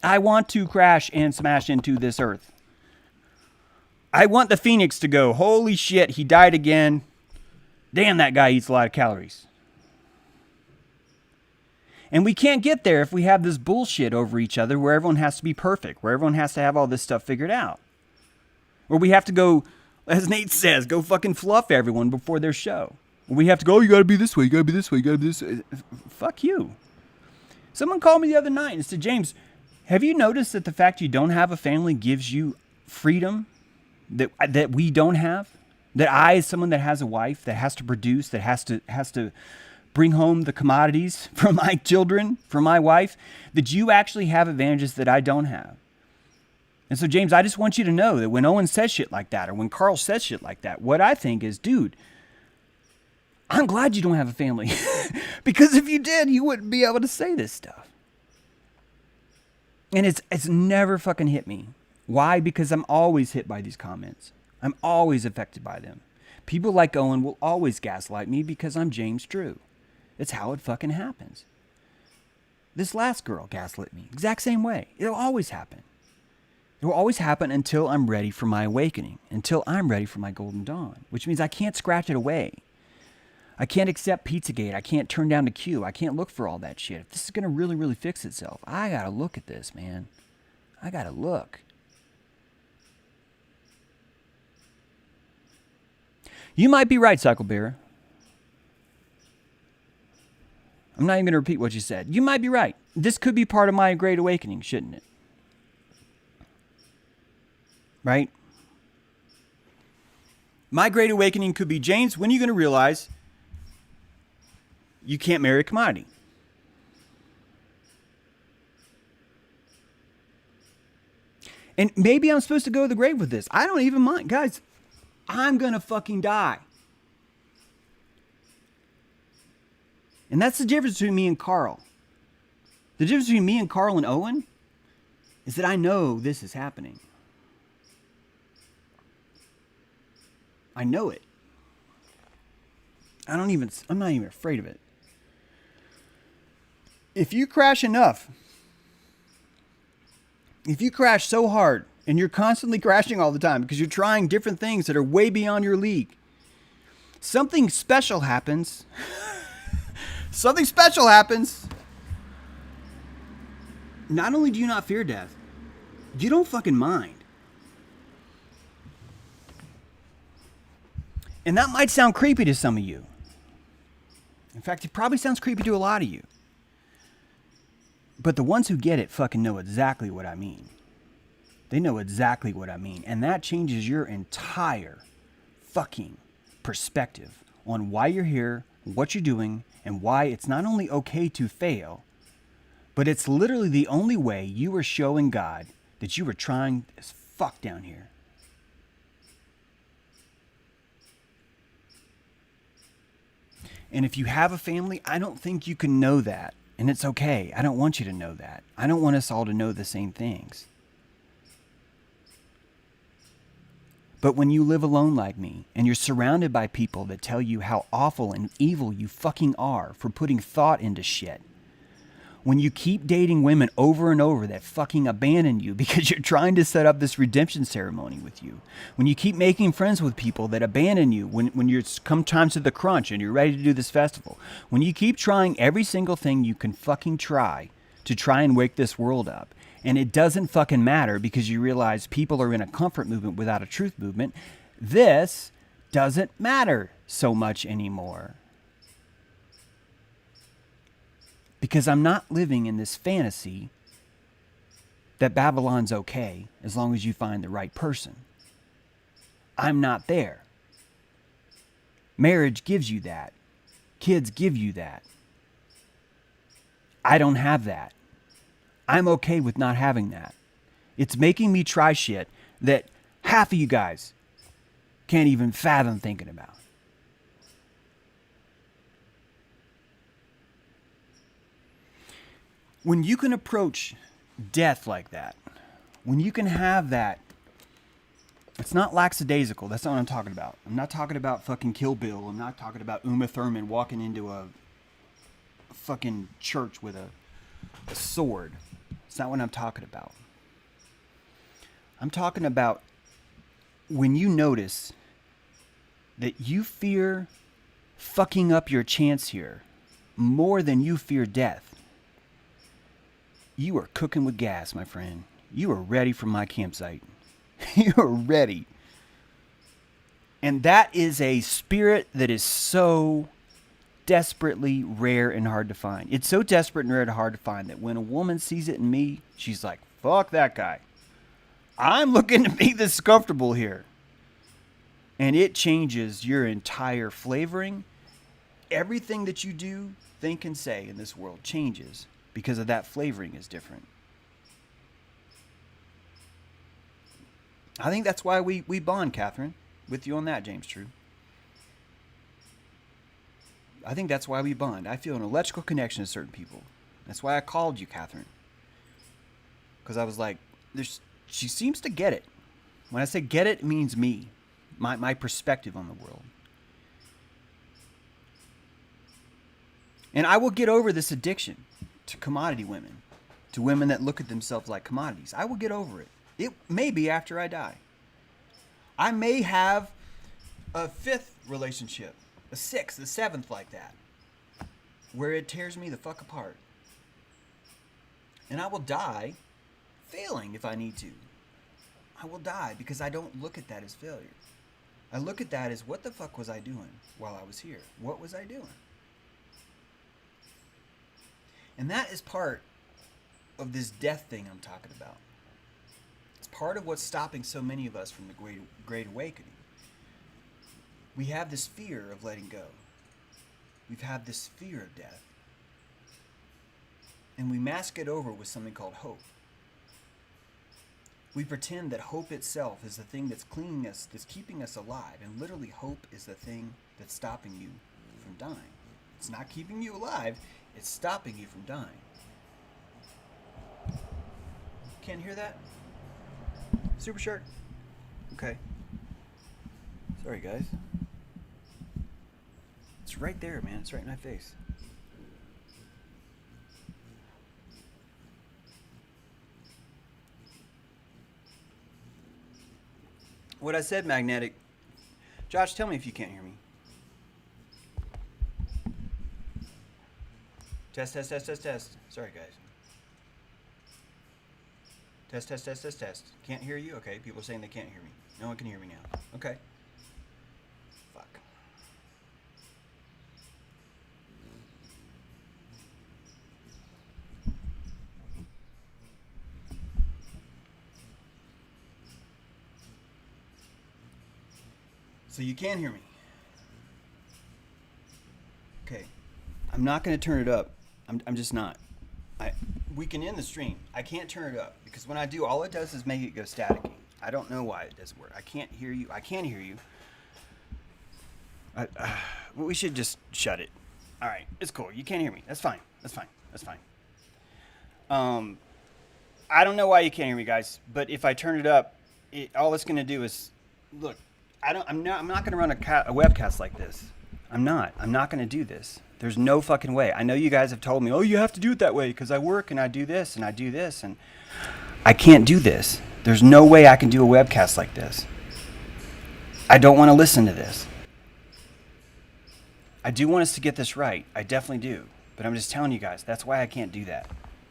I want to crash and smash into this earth. I want the Phoenix to go, holy shit, he died again. Damn, that guy eats a lot of calories. And we can't get there if we have this bullshit over each other where everyone has to be perfect, where everyone has to have all this stuff figured out. Where we have to go, as Nate says, go fucking fluff everyone before their show. We have to go, oh, you gotta be this way, you gotta be this way, you gotta be this way. Fuck you. Someone called me the other night and said, James, have you noticed that the fact you don't have a family gives you freedom that we don't have? That I, as someone that has a wife, that has to produce, that has to bring home the commodities for my children, for my wife, that you actually have advantages that I don't have. And so, James, I just want you to know that when Owen says shit like that, or when Carl says shit like that, what I think is, dude, I'm glad you don't have a family. Because if you did, you wouldn't be able to say this stuff. And it's never fucking hit me. Why? Because I'm always hit by these comments. I'm always affected by them. People like Owen will always gaslight me because I'm James Drew. It's how it fucking happens. This last girl gaslit me. Exact same way. It'll always happen. It will always happen until I'm ready for my awakening. Until I'm ready for my golden dawn. Which means I can't scratch it away. I can't accept Pizzagate. I can't turn down the queue. I can't look for all that shit. If this is going to really, really fix itself, I got to look at this, man. I got to look. You might be right, Cyclebearer. I'm not even going to repeat what you said. You might be right. This could be part of my great awakening, shouldn't it? Right? My great awakening could be, James, when are you going to realize you can't marry a commodity? And maybe I'm supposed to go to the grave with this. I don't even mind. Guys, I'm going to fucking die. And that's the difference between me and Carl. The difference between me and Carl and Owen is that I know this is happening. I know it. I'm not even afraid of it. If you crash enough, if you crash so hard and you're constantly crashing all the time because you're trying different things that are way beyond your league, something special happens. Something special happens. Not only do you not fear death, you don't fucking mind. And that might sound creepy to some of you. In fact, it probably sounds creepy to a lot of you. But the ones who get it fucking know exactly what I mean. They know exactly what I mean. And that changes your entire fucking perspective on why you're here, what you're doing, and why it's not only okay to fail, but it's literally the only way you are showing God that you were trying as fuck down here. And if you have a family, I don't think you can know that. And it's okay. I don't want you to know that. I don't want us all to know the same things. But when you live alone like me, and you're surrounded by people that tell you how awful and evil you fucking are for putting thought into shit, When you keep dating women over and over that fucking abandon you because you're trying to set up this redemption ceremony with you. When you keep making friends with people that abandon you when you're come times to the crunch and you're ready to do this festival. When you keep trying every single thing you can fucking try to try and wake this world up. And it doesn't fucking matter because you realize people are in a comfort movement without a truth movement. This doesn't matter so much anymore. Because I'm not living in this fantasy that Babylon's okay as long as you find the right person. I'm not there. Marriage gives you that. Kids give you that. I don't have that. I'm okay with not having that. It's making me try shit that half of you guys can't even fathom thinking about. When you can approach death like that, when you can have that, it's not lackadaisical. That's not what I'm talking about. I'm not talking about fucking Kill Bill. I'm not talking about Uma Thurman walking into a fucking church with a sword. It's not what I'm talking about. I'm talking about when you notice that you fear fucking up your chance here more than you fear death. You are cooking with gas, my friend. You are ready for my campsite. You are ready. And that is a spirit that is so desperately rare and hard to find. It's so desperate and rare and hard to find that when a woman sees it in me, she's like, fuck that guy. I'm looking to be this comfortable here. And it changes your entire flavoring. Everything that you do, think, and say in this world changes because of that flavoring is different. I think that's why we bond, Catherine, with you on that, James True. I think that's why we bond. I feel an electrical connection to certain people. That's why I called you, Catherine. Because I was like, she seems to get it. When I say get it, it means me. My perspective on the world. And I will get over this addiction to commodity women. To women that look at themselves like commodities. I will get over it. It may be after I die. I may have a fifth relationship. A sixth, a seventh like that. Where it tears me the fuck apart. And I will die failing if I need to. I will die because I don't look at that as failure. I look at that as what the fuck was I doing while I was here? What was I doing? And that is part of this death thing I'm talking about. It's part of what's stopping so many of us from the Great Awakening. We have this fear of letting go. We've had this fear of death. And we mask it over with something called hope. We pretend that hope itself is the thing that's cleaning us, that's keeping us alive. And literally hope is the thing that's stopping you from dying. It's not keeping you alive, it's stopping you from dying. Can't hear that? Super Shark? Okay. Sorry, guys. It's right there, man. It's right in my face. What I said, magnetic. Josh, tell me if you can't hear me. Test, test, test, test, test. Sorry, guys. Test, test, test, test, test. Can't hear you? Okay, people are saying they can't hear me. No one can hear me now. Okay. Fuck. So you can hear me. Okay. I'm not going to turn it up. I'm just not. We can end the stream. I can't turn it up because when I do, all it does is make it go staticky. I don't know why it doesn't work. I can't hear you. I can hear you. We should just shut it. All right. It's cool. You can't hear me. That's fine. That's fine. That's fine. I don't know why you can't hear me, guys. But if I turn it up, all it's going to do is look. I'm not going to run a webcast like this. I'm not going to do this. There's no fucking way. I know you guys have told me, oh, you have to do it that way because I work and I do this and I do this. And I can't do this. There's no way I can do a webcast like this. I don't want to listen to this. I do want us to get this right. I definitely do. But I'm just telling you guys, that's why I can't do that.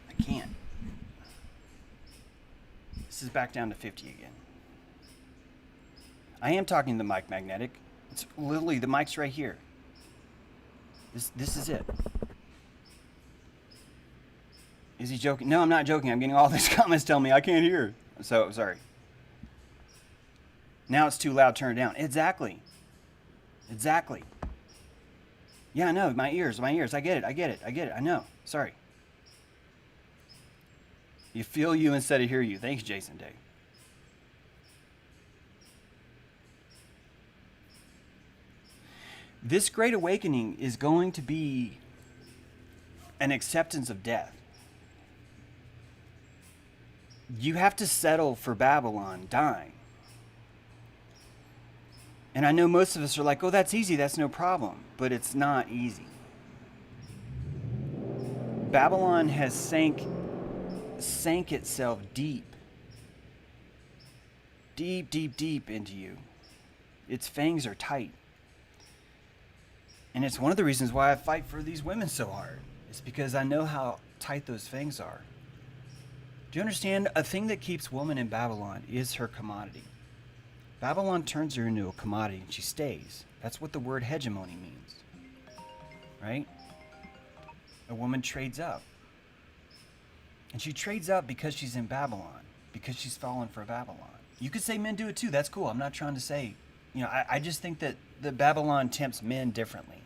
I can't. This is back down to 50 again. I am talking to the mic magnetic. It's literally, the mic's right here. This is it. Is he joking? No, I'm not joking. I'm getting all these comments telling me I can't hear. So, sorry. Now it's too loud, turn it down. Exactly. Yeah, I know, my ears. I get it. I know. Sorry. You feel you instead of hear you. Thanks, Jason Day. This great awakening is going to be an acceptance of death. You have to settle for Babylon dying. And I know most of us are like, oh, that's easy, that's no problem. But it's not easy. Babylon has sank itself deep into you. Its fangs are tight. And it's one of the reasons why I fight for these women so hard. It's because I know how tight those fangs are. Do you understand? A thing that keeps woman in Babylon is her commodity. Babylon turns her into a commodity and she stays. That's what the word hegemony means. Right? A woman trades up. And she trades up because she's in Babylon. Because she's fallen for Babylon. You could say men do it too. That's cool. I'm not trying to say... I just think that the Babylon tempts men differently,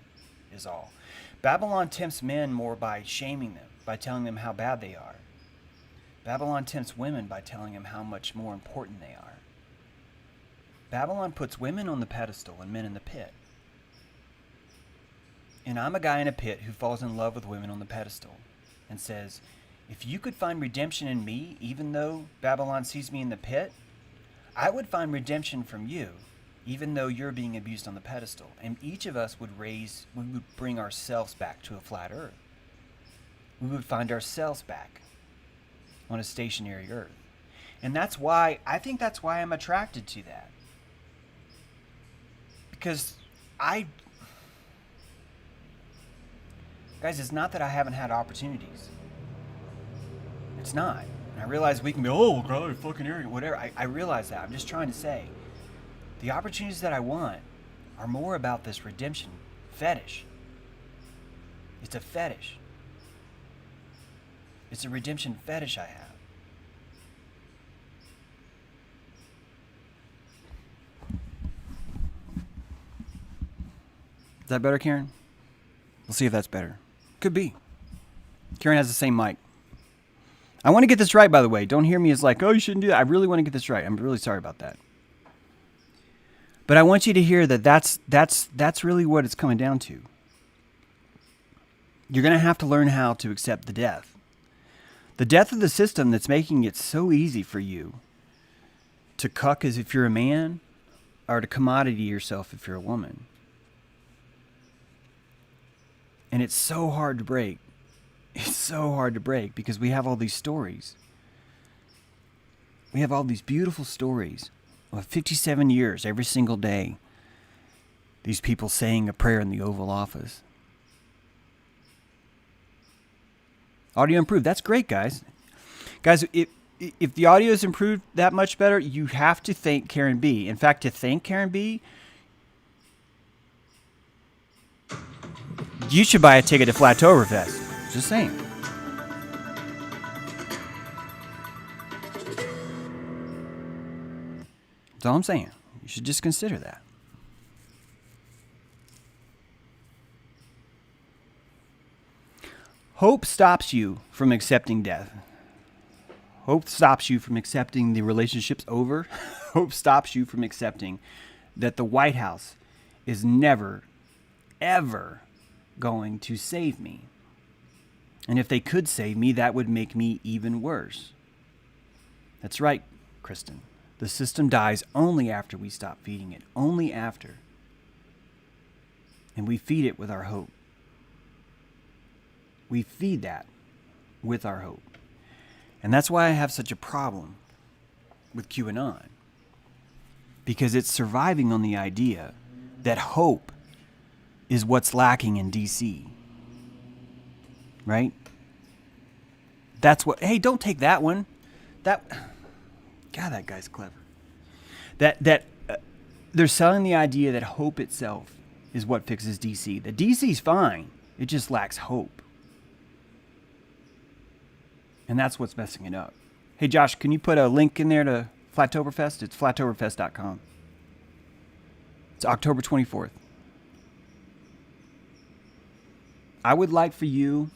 is all. Babylon tempts men more by shaming them, by telling them how bad they are. Babylon tempts women by telling them how much more important they are. Babylon puts women on the pedestal and men in the pit. And I'm a guy in a pit who falls in love with women on the pedestal and says, if you could find redemption in me, even though Babylon sees me in the pit, I would find redemption from you, even though you're being abused on the pedestal. And each of us would bring ourselves back to a flat earth. We would find ourselves back on a stationary earth. And that's why I'm attracted to that. Because guys, it's not that I haven't had opportunities. It's not. And I realize we can be, oh, God, fucking arrogant, whatever. I realize that. I'm just trying to say, the opportunities that I want are more about this redemption fetish. It's a fetish. It's a redemption fetish I have. Is that better, Karen? We'll see if that's better. Could be. Karen has the same mic. I want to get this right, by the way. Don't hear me as like, oh, you shouldn't do that. I really want to get this right. I'm really sorry about that. But I want you to hear that that's really what it's coming down to. You're going to have to learn how to accept the death. The death of the system that's making it so easy for you to cuck as if you're a man or to commodity yourself if you're a woman. And it's so hard to break. It's so hard to break because we have all these stories. We have all these beautiful stories of 57 years every single day. These people saying a prayer in the Oval Office. Audio improved. That's great, guys. Guys, if the audio is improved that much better, you have to thank Karen B. In fact, to thank Karen B, you should buy a ticket to Flattoberfest. Just saying. That's all I'm saying. You should just consider that. Hope stops you from accepting death. Hope stops you from accepting the relationship's over. Hope stops you from accepting that the White House is never, ever going to save me. And if they could save me, that would make me even worse. That's right, Kristen. The system dies only after we stop feeding it. Only after. And we feed it with our hope. We feed that with our hope. And that's why I have such a problem with QAnon. Because it's surviving on the idea that hope is what's lacking in DC. Right? That's what, hey, don't take that one. God, that guy's clever. They're selling the idea that hope itself is what fixes DC. The DC's fine. It just lacks hope. And that's what's messing it up. Hey, Josh, can you put a link in there to Flattoberfest? It's flattoberfest.com. It's October 24th. I would like for you...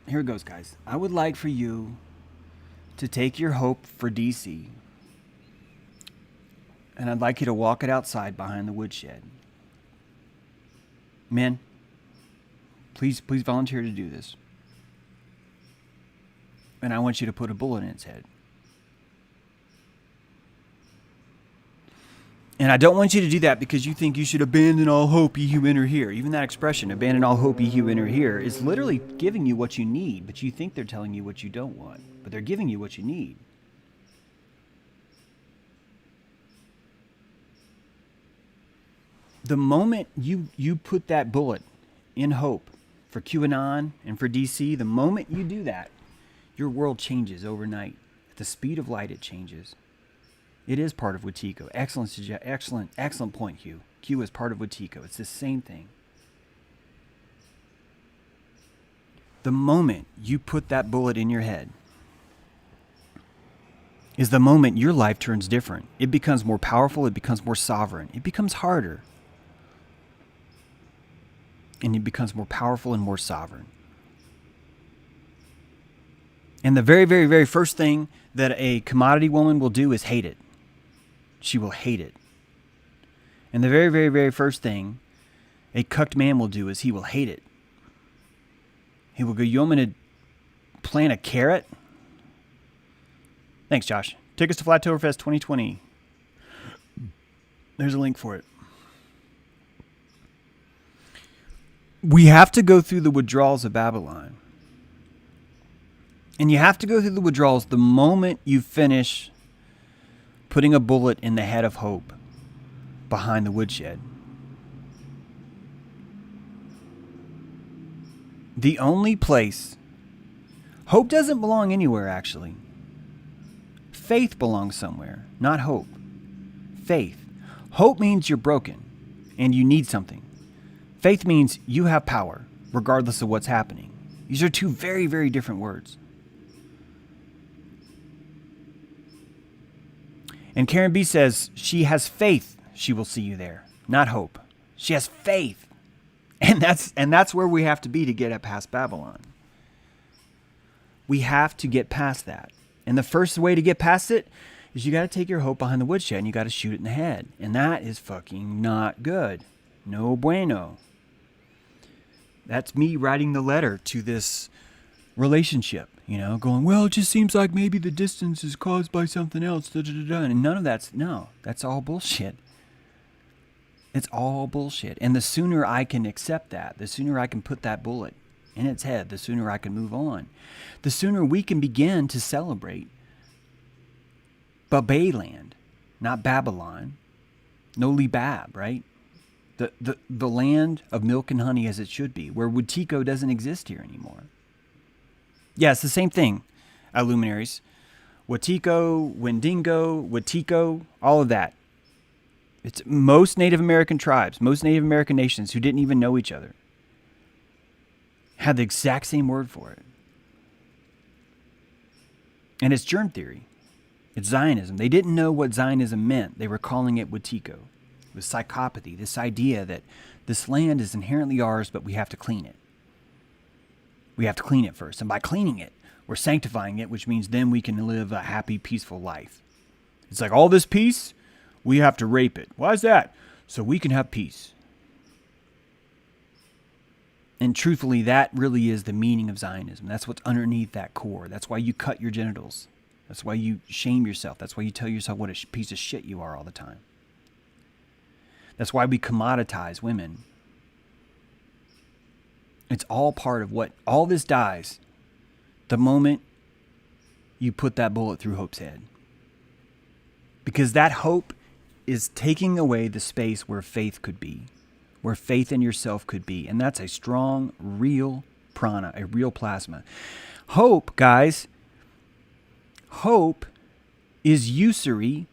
Here it goes, guys. I would like for you to take your hope for DC, and I'd like you to walk it outside behind the woodshed. Men, please volunteer to do this. And I want you to put a bullet in its head. And I don't want you to do that because you think you should abandon all hope, ye who enter here. Even that expression, abandon all hope, ye who enter here, is literally giving you what you need, but you think they're telling you what you don't want. But they're giving you what you need. The moment you put that bullet in hope for QAnon and for DC, the moment you do that, your world changes overnight. At the speed of light, it changes. It is part of Wetiko. Excellent point, Hugh. Q is part of Wetiko. It's the same thing. The moment you put that bullet in your head is the moment your life turns different. It becomes more powerful. It becomes more sovereign. It becomes harder. And it becomes more powerful and more sovereign. And the very, very, very first thing that a commodity woman will do is hate it. She will hate it. And the very, very, very first thing a cucked man will do is he will hate it. He will go, you want me to plant a carrot? Thanks, Josh. Tickets to Flattoberfest 2020. There's a link for it. We have to go through the withdrawals of Babylon. And you have to go through the withdrawals the moment you finish putting a bullet in the head of hope behind the woodshed. The only place... Hope doesn't belong anywhere, actually. Faith belongs somewhere, not hope. Faith. Hope means you're broken and you need something. Faith means you have power, regardless of what's happening. These are two very, very different words. And Karen B says she has faith she will see you there, not hope. She has faith. And that's where we have to be to get past Babylon. We have to get past that. And the first way to get past it is you got to take your hope behind the woodshed and you got to shoot it in the head. And that is fucking not good. No bueno. That's me writing the letter to this relationship, going, well, it just seems like maybe the distance is caused by something else. And none of that's all bullshit. It's all bullshit. And the sooner I can accept that, the sooner I can put that bullet in its head, the sooner I can move on. The sooner we can begin to celebrate Babayland, not Babylon. No Libab, right? The land of milk and honey as it should be, where Wetiko doesn't exist here anymore. Yeah, it's the same thing, luminaries. Wetiko, Wendigo, Wetiko, all of that. It's most Native American tribes, most Native American nations who didn't even know each other had the exact same word for it. And it's germ theory. It's Zionism. They didn't know what Zionism meant. They were calling it Wetiko. It was psychopathy, this idea that this land is inherently ours, but we have to clean it. We have to clean it first. And by cleaning it, we're sanctifying it, which means then we can live a happy, peaceful life. It's like all this peace, we have to rape it. Why is that? So we can have peace. And truthfully, that really is the meaning of Zionism. That's what's underneath that core. That's why you cut your genitals. That's why you shame yourself. That's why you tell yourself what a piece of shit you are all the time. That's why we commoditize women. It's all part of what all this dies the moment you put that bullet through hope's head. Because that hope is taking away the space where faith could be, where faith in yourself could be. And that's a strong, real prana, a real plasma. Hope, guys, hope is usury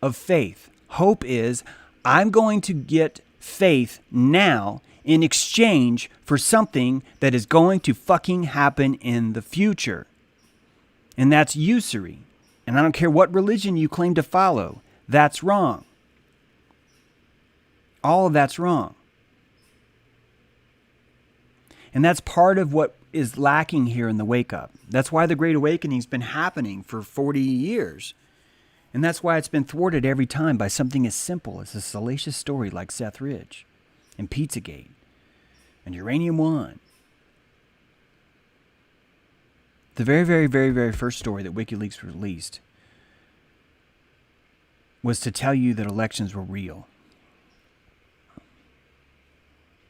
of faith. Hope is, I'm going to get faith now in exchange for something that is going to fucking happen in the future. And that's usury. And I don't care what religion you claim to follow. That's wrong. All of that's wrong. And that's part of what is lacking here in the wake up. That's why the Great Awakening's been happening for 40 years. And that's why it's been thwarted every time by something as simple as a salacious story like Seth Rich and Pizzagate and Uranium One. The very, very, very, very first story that WikiLeaks released was to tell you that elections were real.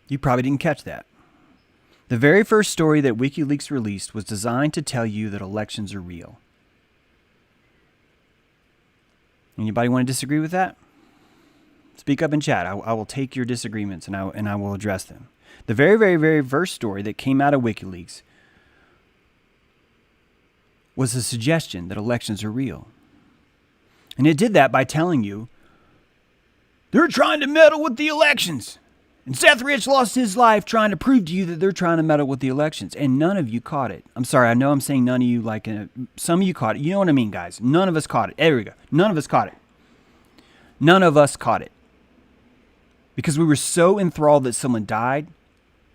You probably didn't catch that. The very first story that WikiLeaks released was designed to tell you that elections are real. Anybody want to disagree with that? Speak up in chat. I will take your disagreements and I will address them. The very, very, very first story that came out of WikiLeaks was a suggestion that elections are real. And it did that by telling you they're trying to meddle with the elections. And Seth Rich lost his life trying to prove to you that they're trying to meddle with the elections. And none of you caught it. I'm sorry, I know I'm saying none of you, like some of you caught it. You know what I mean, guys. None of us caught it. There we go. None of us caught it. None of us caught it. Because we were so enthralled that someone died,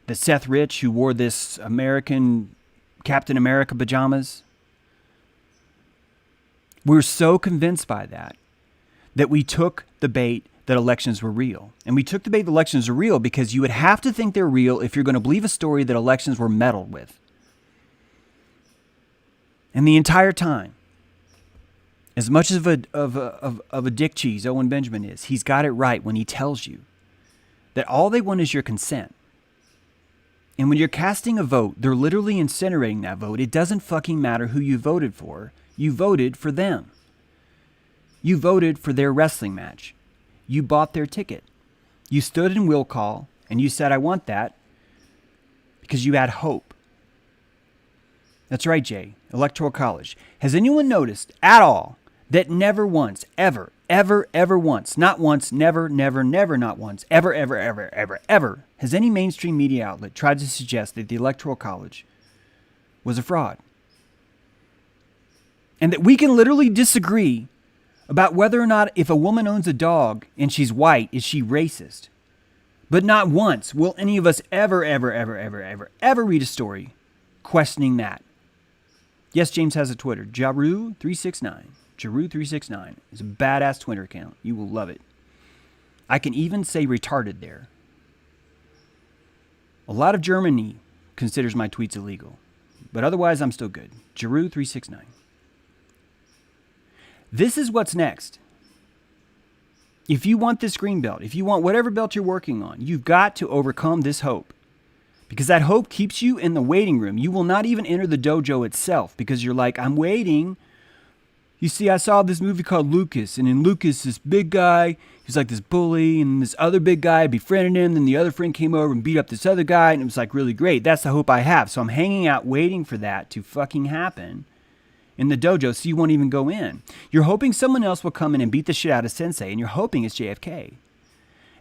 that Seth Rich, who wore this American Captain America pajamas, we were so convinced by that we took the bait that elections were real. And we took the bait that elections are real because you would have to think they're real if you're going to believe a story that elections were meddled with. And the entire time, as much of a dick cheese Owen Benjamin is, he's got it right when he tells you that all they want is your consent. And when you're casting a vote, they're literally incinerating that vote. It doesn't fucking matter who you voted for. You voted for them. You voted for their wrestling match. You bought their ticket. You stood in will call and you said, I want that, because you had hope. That's right, Jay. Electoral College. Has anyone noticed at all that never once, ever, once, not once, never, not once, ever, has any mainstream media outlet tried to suggest that the Electoral College was a fraud? And that we can literally disagree about whether or not if a woman owns a dog and she's white, is she racist? But not once will any of us ever read a story questioning that. Yes, James has a Twitter. Jaru369. Jaru369 is a badass Twitter account. You will love it. I can even say retarded there. A lot of Germany considers my tweets illegal. But otherwise, I'm still good. Jaru369. This is what's next. If you want this green belt, if you want whatever belt you're working on, you've got to overcome this hope. Because that hope keeps you in the waiting room. You will not even enter the dojo itself because you're like, I'm waiting. You see, I saw this movie called Lucas, and in Lucas, this big guy, he's like this bully, and this other big guy befriended him, then the other friend came over and beat up this other guy, and it was like really great. That's the hope I have. So I'm hanging out waiting for that to fucking happen in the dojo, so you won't even go in. You're hoping someone else will come in and beat the shit out of Sensei, and you're hoping it's JFK.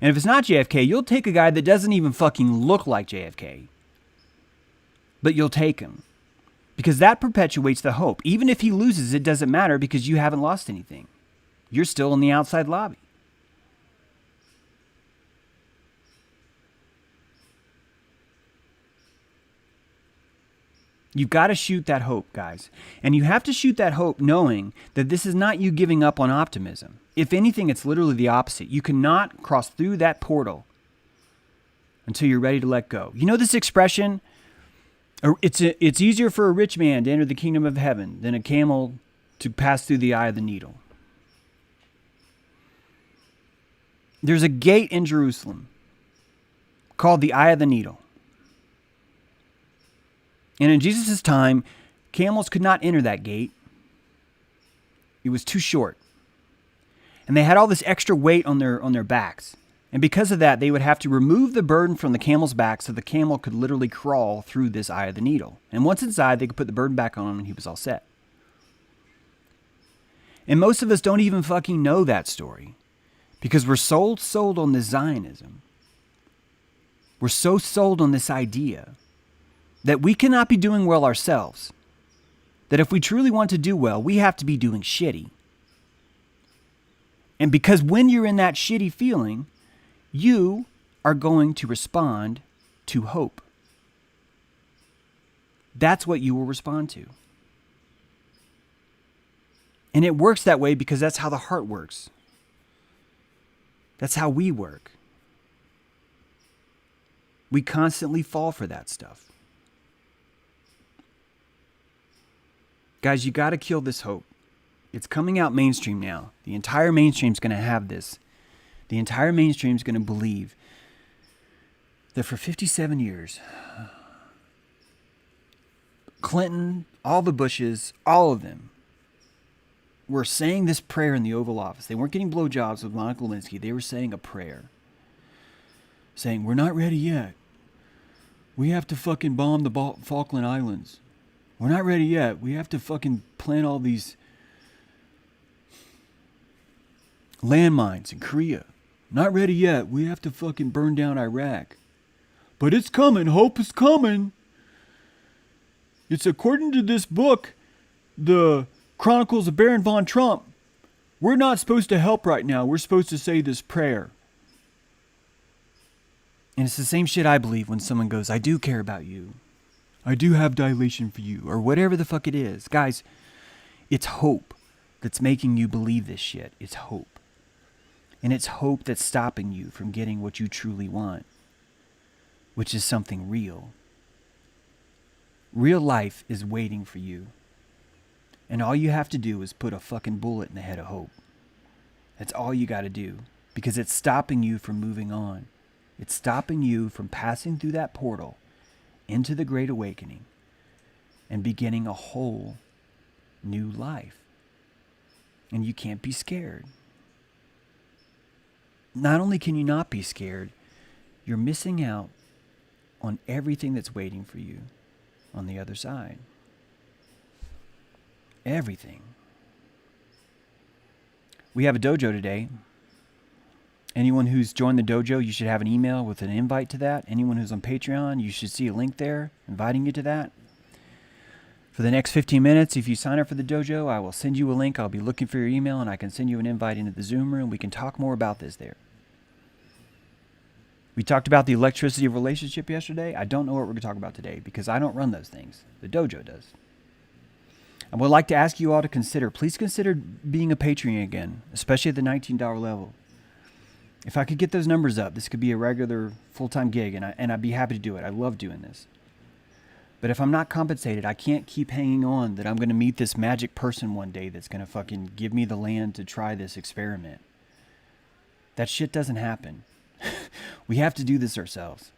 And if it's not JFK, you'll take a guy that doesn't even fucking look like JFK. But you'll take him. Because that perpetuates the hope. Even if he loses, it doesn't matter because you haven't lost anything. You're still in the outside lobby. You've got to shoot that hope, guys. And you have to shoot that hope knowing that this is not you giving up on optimism. If anything, it's literally the opposite. You cannot cross through that portal until you're ready to let go. You know this expression? It's easier for a rich man to enter the kingdom of heaven than a camel to pass through the eye of the needle. There's a gate in Jerusalem called the Eye of the Needle. And in Jesus' time, camels could not enter that gate. It was too short. And they had all this extra weight on their backs. And because of that, they would have to remove the burden from the camel's back so the camel could literally crawl through this eye of the needle. And once inside, they could put the burden back on him and he was all set. And most of us don't even fucking know that story because we're sold on this Zionism. We're so sold on this idea that we cannot be doing well ourselves. That if we truly want to do well, we have to be doing shitty. And because when you're in that shitty feeling, you are going to respond to hope. That's what you will respond to. And it works that way because that's how the heart works. That's how we work. We constantly fall for that stuff. Guys, you got to kill this hope. It's coming out mainstream now. The entire mainstream's going to have this. The entire mainstream's going to believe that for 57 years, Clinton, all the Bushes, all of them were saying this prayer in the Oval Office. They weren't getting blowjobs with Monica Lewinsky. They were saying a prayer. Saying, we're not ready yet. We have to fucking bomb the Falkland Islands. We're not ready yet. We have to fucking plant all these landmines in Korea. Not ready yet. We have to fucking burn down Iraq. But it's coming. Hope is coming. It's according to this book, the Chronicles of Baron von Trump. We're not supposed to help right now. We're supposed to say this prayer. And it's the same shit I believe when someone goes, I do care about you. I do have dilation for you. Or whatever the fuck it is. Guys, it's hope that's making you believe this shit. It's hope. And it's hope that's stopping you from getting what you truly want. Which is something real. Real life is waiting for you. And all you have to do is put a fucking bullet in the head of hope. That's all you got to do. Because it's stopping you from moving on. It's stopping you from passing through that portal into the Great Awakening and beginning a whole new life. And you can't be scared. Not only can you not be scared, you're missing out on everything that's waiting for you on the other side. Everything. We have a dojo today. Anyone who's joined the dojo, you should have an email with an invite to that. Anyone who's on Patreon, you should see a link there inviting you to that. For the next 15 minutes, if you sign up for the dojo, I will send you a link. I'll be looking for your email and I can send you an invite into the Zoom room. We can talk more about this there. We talked about the electricity of relationship yesterday. I don't know what we're going to talk about today because I don't run those things. The dojo does. I would like to ask you all to please consider being a Patreon again, especially at the $19 level. If I could get those numbers up, this could be a regular full-time gig, and I'd be happy to do it. I love doing this. But if I'm not compensated, I can't keep hanging on that I'm going to meet this magic person one day that's going to fucking give me the land to try this experiment. That shit doesn't happen. We have to do this ourselves.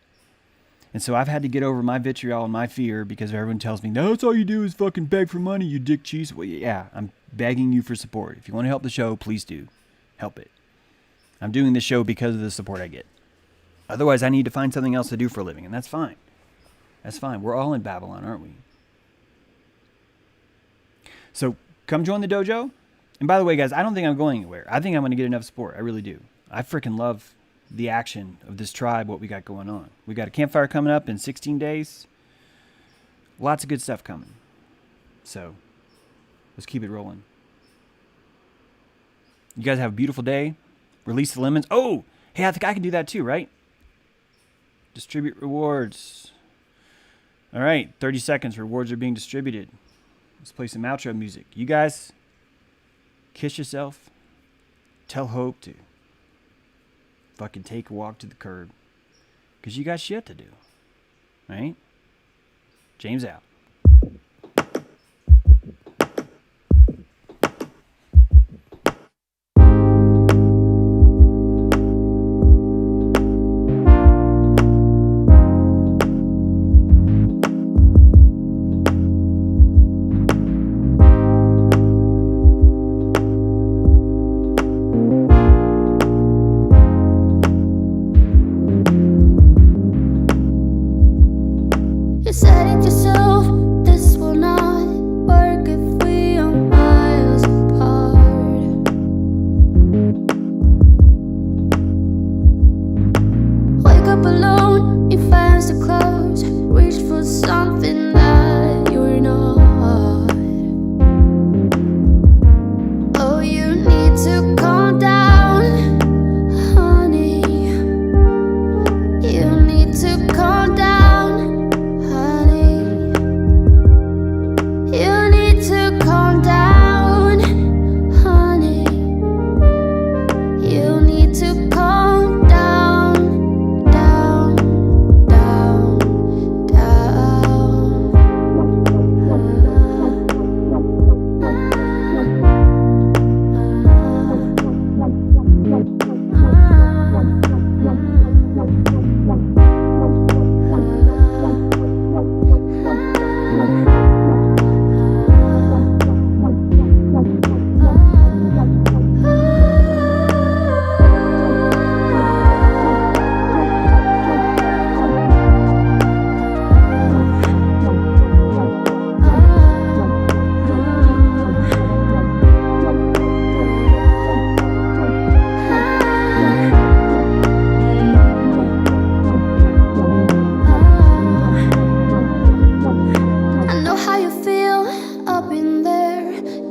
And so I've had to get over my vitriol and my fear because everyone tells me, no, that's all you do is fucking beg for money, you dick cheese. Well, yeah, I'm begging you for support. If you want to help the show, please do. Help it. I'm doing this show because of the support I get. Otherwise, I need to find something else to do for a living, and that's fine. That's fine. We're all in Babylon, aren't we? So come join the dojo. And by the way, guys, I don't think I'm going anywhere. I think I'm going to get enough support. I really do. I freaking love the action of this tribe, what we got going on. We got a campfire coming up in 16 days. Lots of good stuff coming. So let's keep it rolling. You guys have a beautiful day. Release the lemons. Oh, hey, I think I can do that too, right? Distribute rewards. All right, 30 seconds. Rewards are being distributed. Let's play some outro music. You guys, kiss yourself. Tell Hope to fucking take a walk to the curb. Because you got shit to do. Right? James out.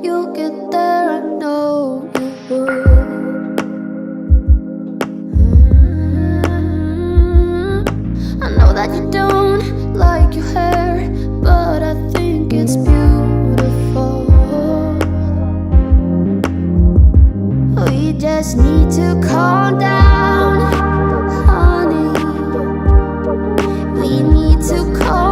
you'll get there, I know you would. I know that you don't like your hair, but I think it's beautiful. We just need to calm down, honey. We need to calm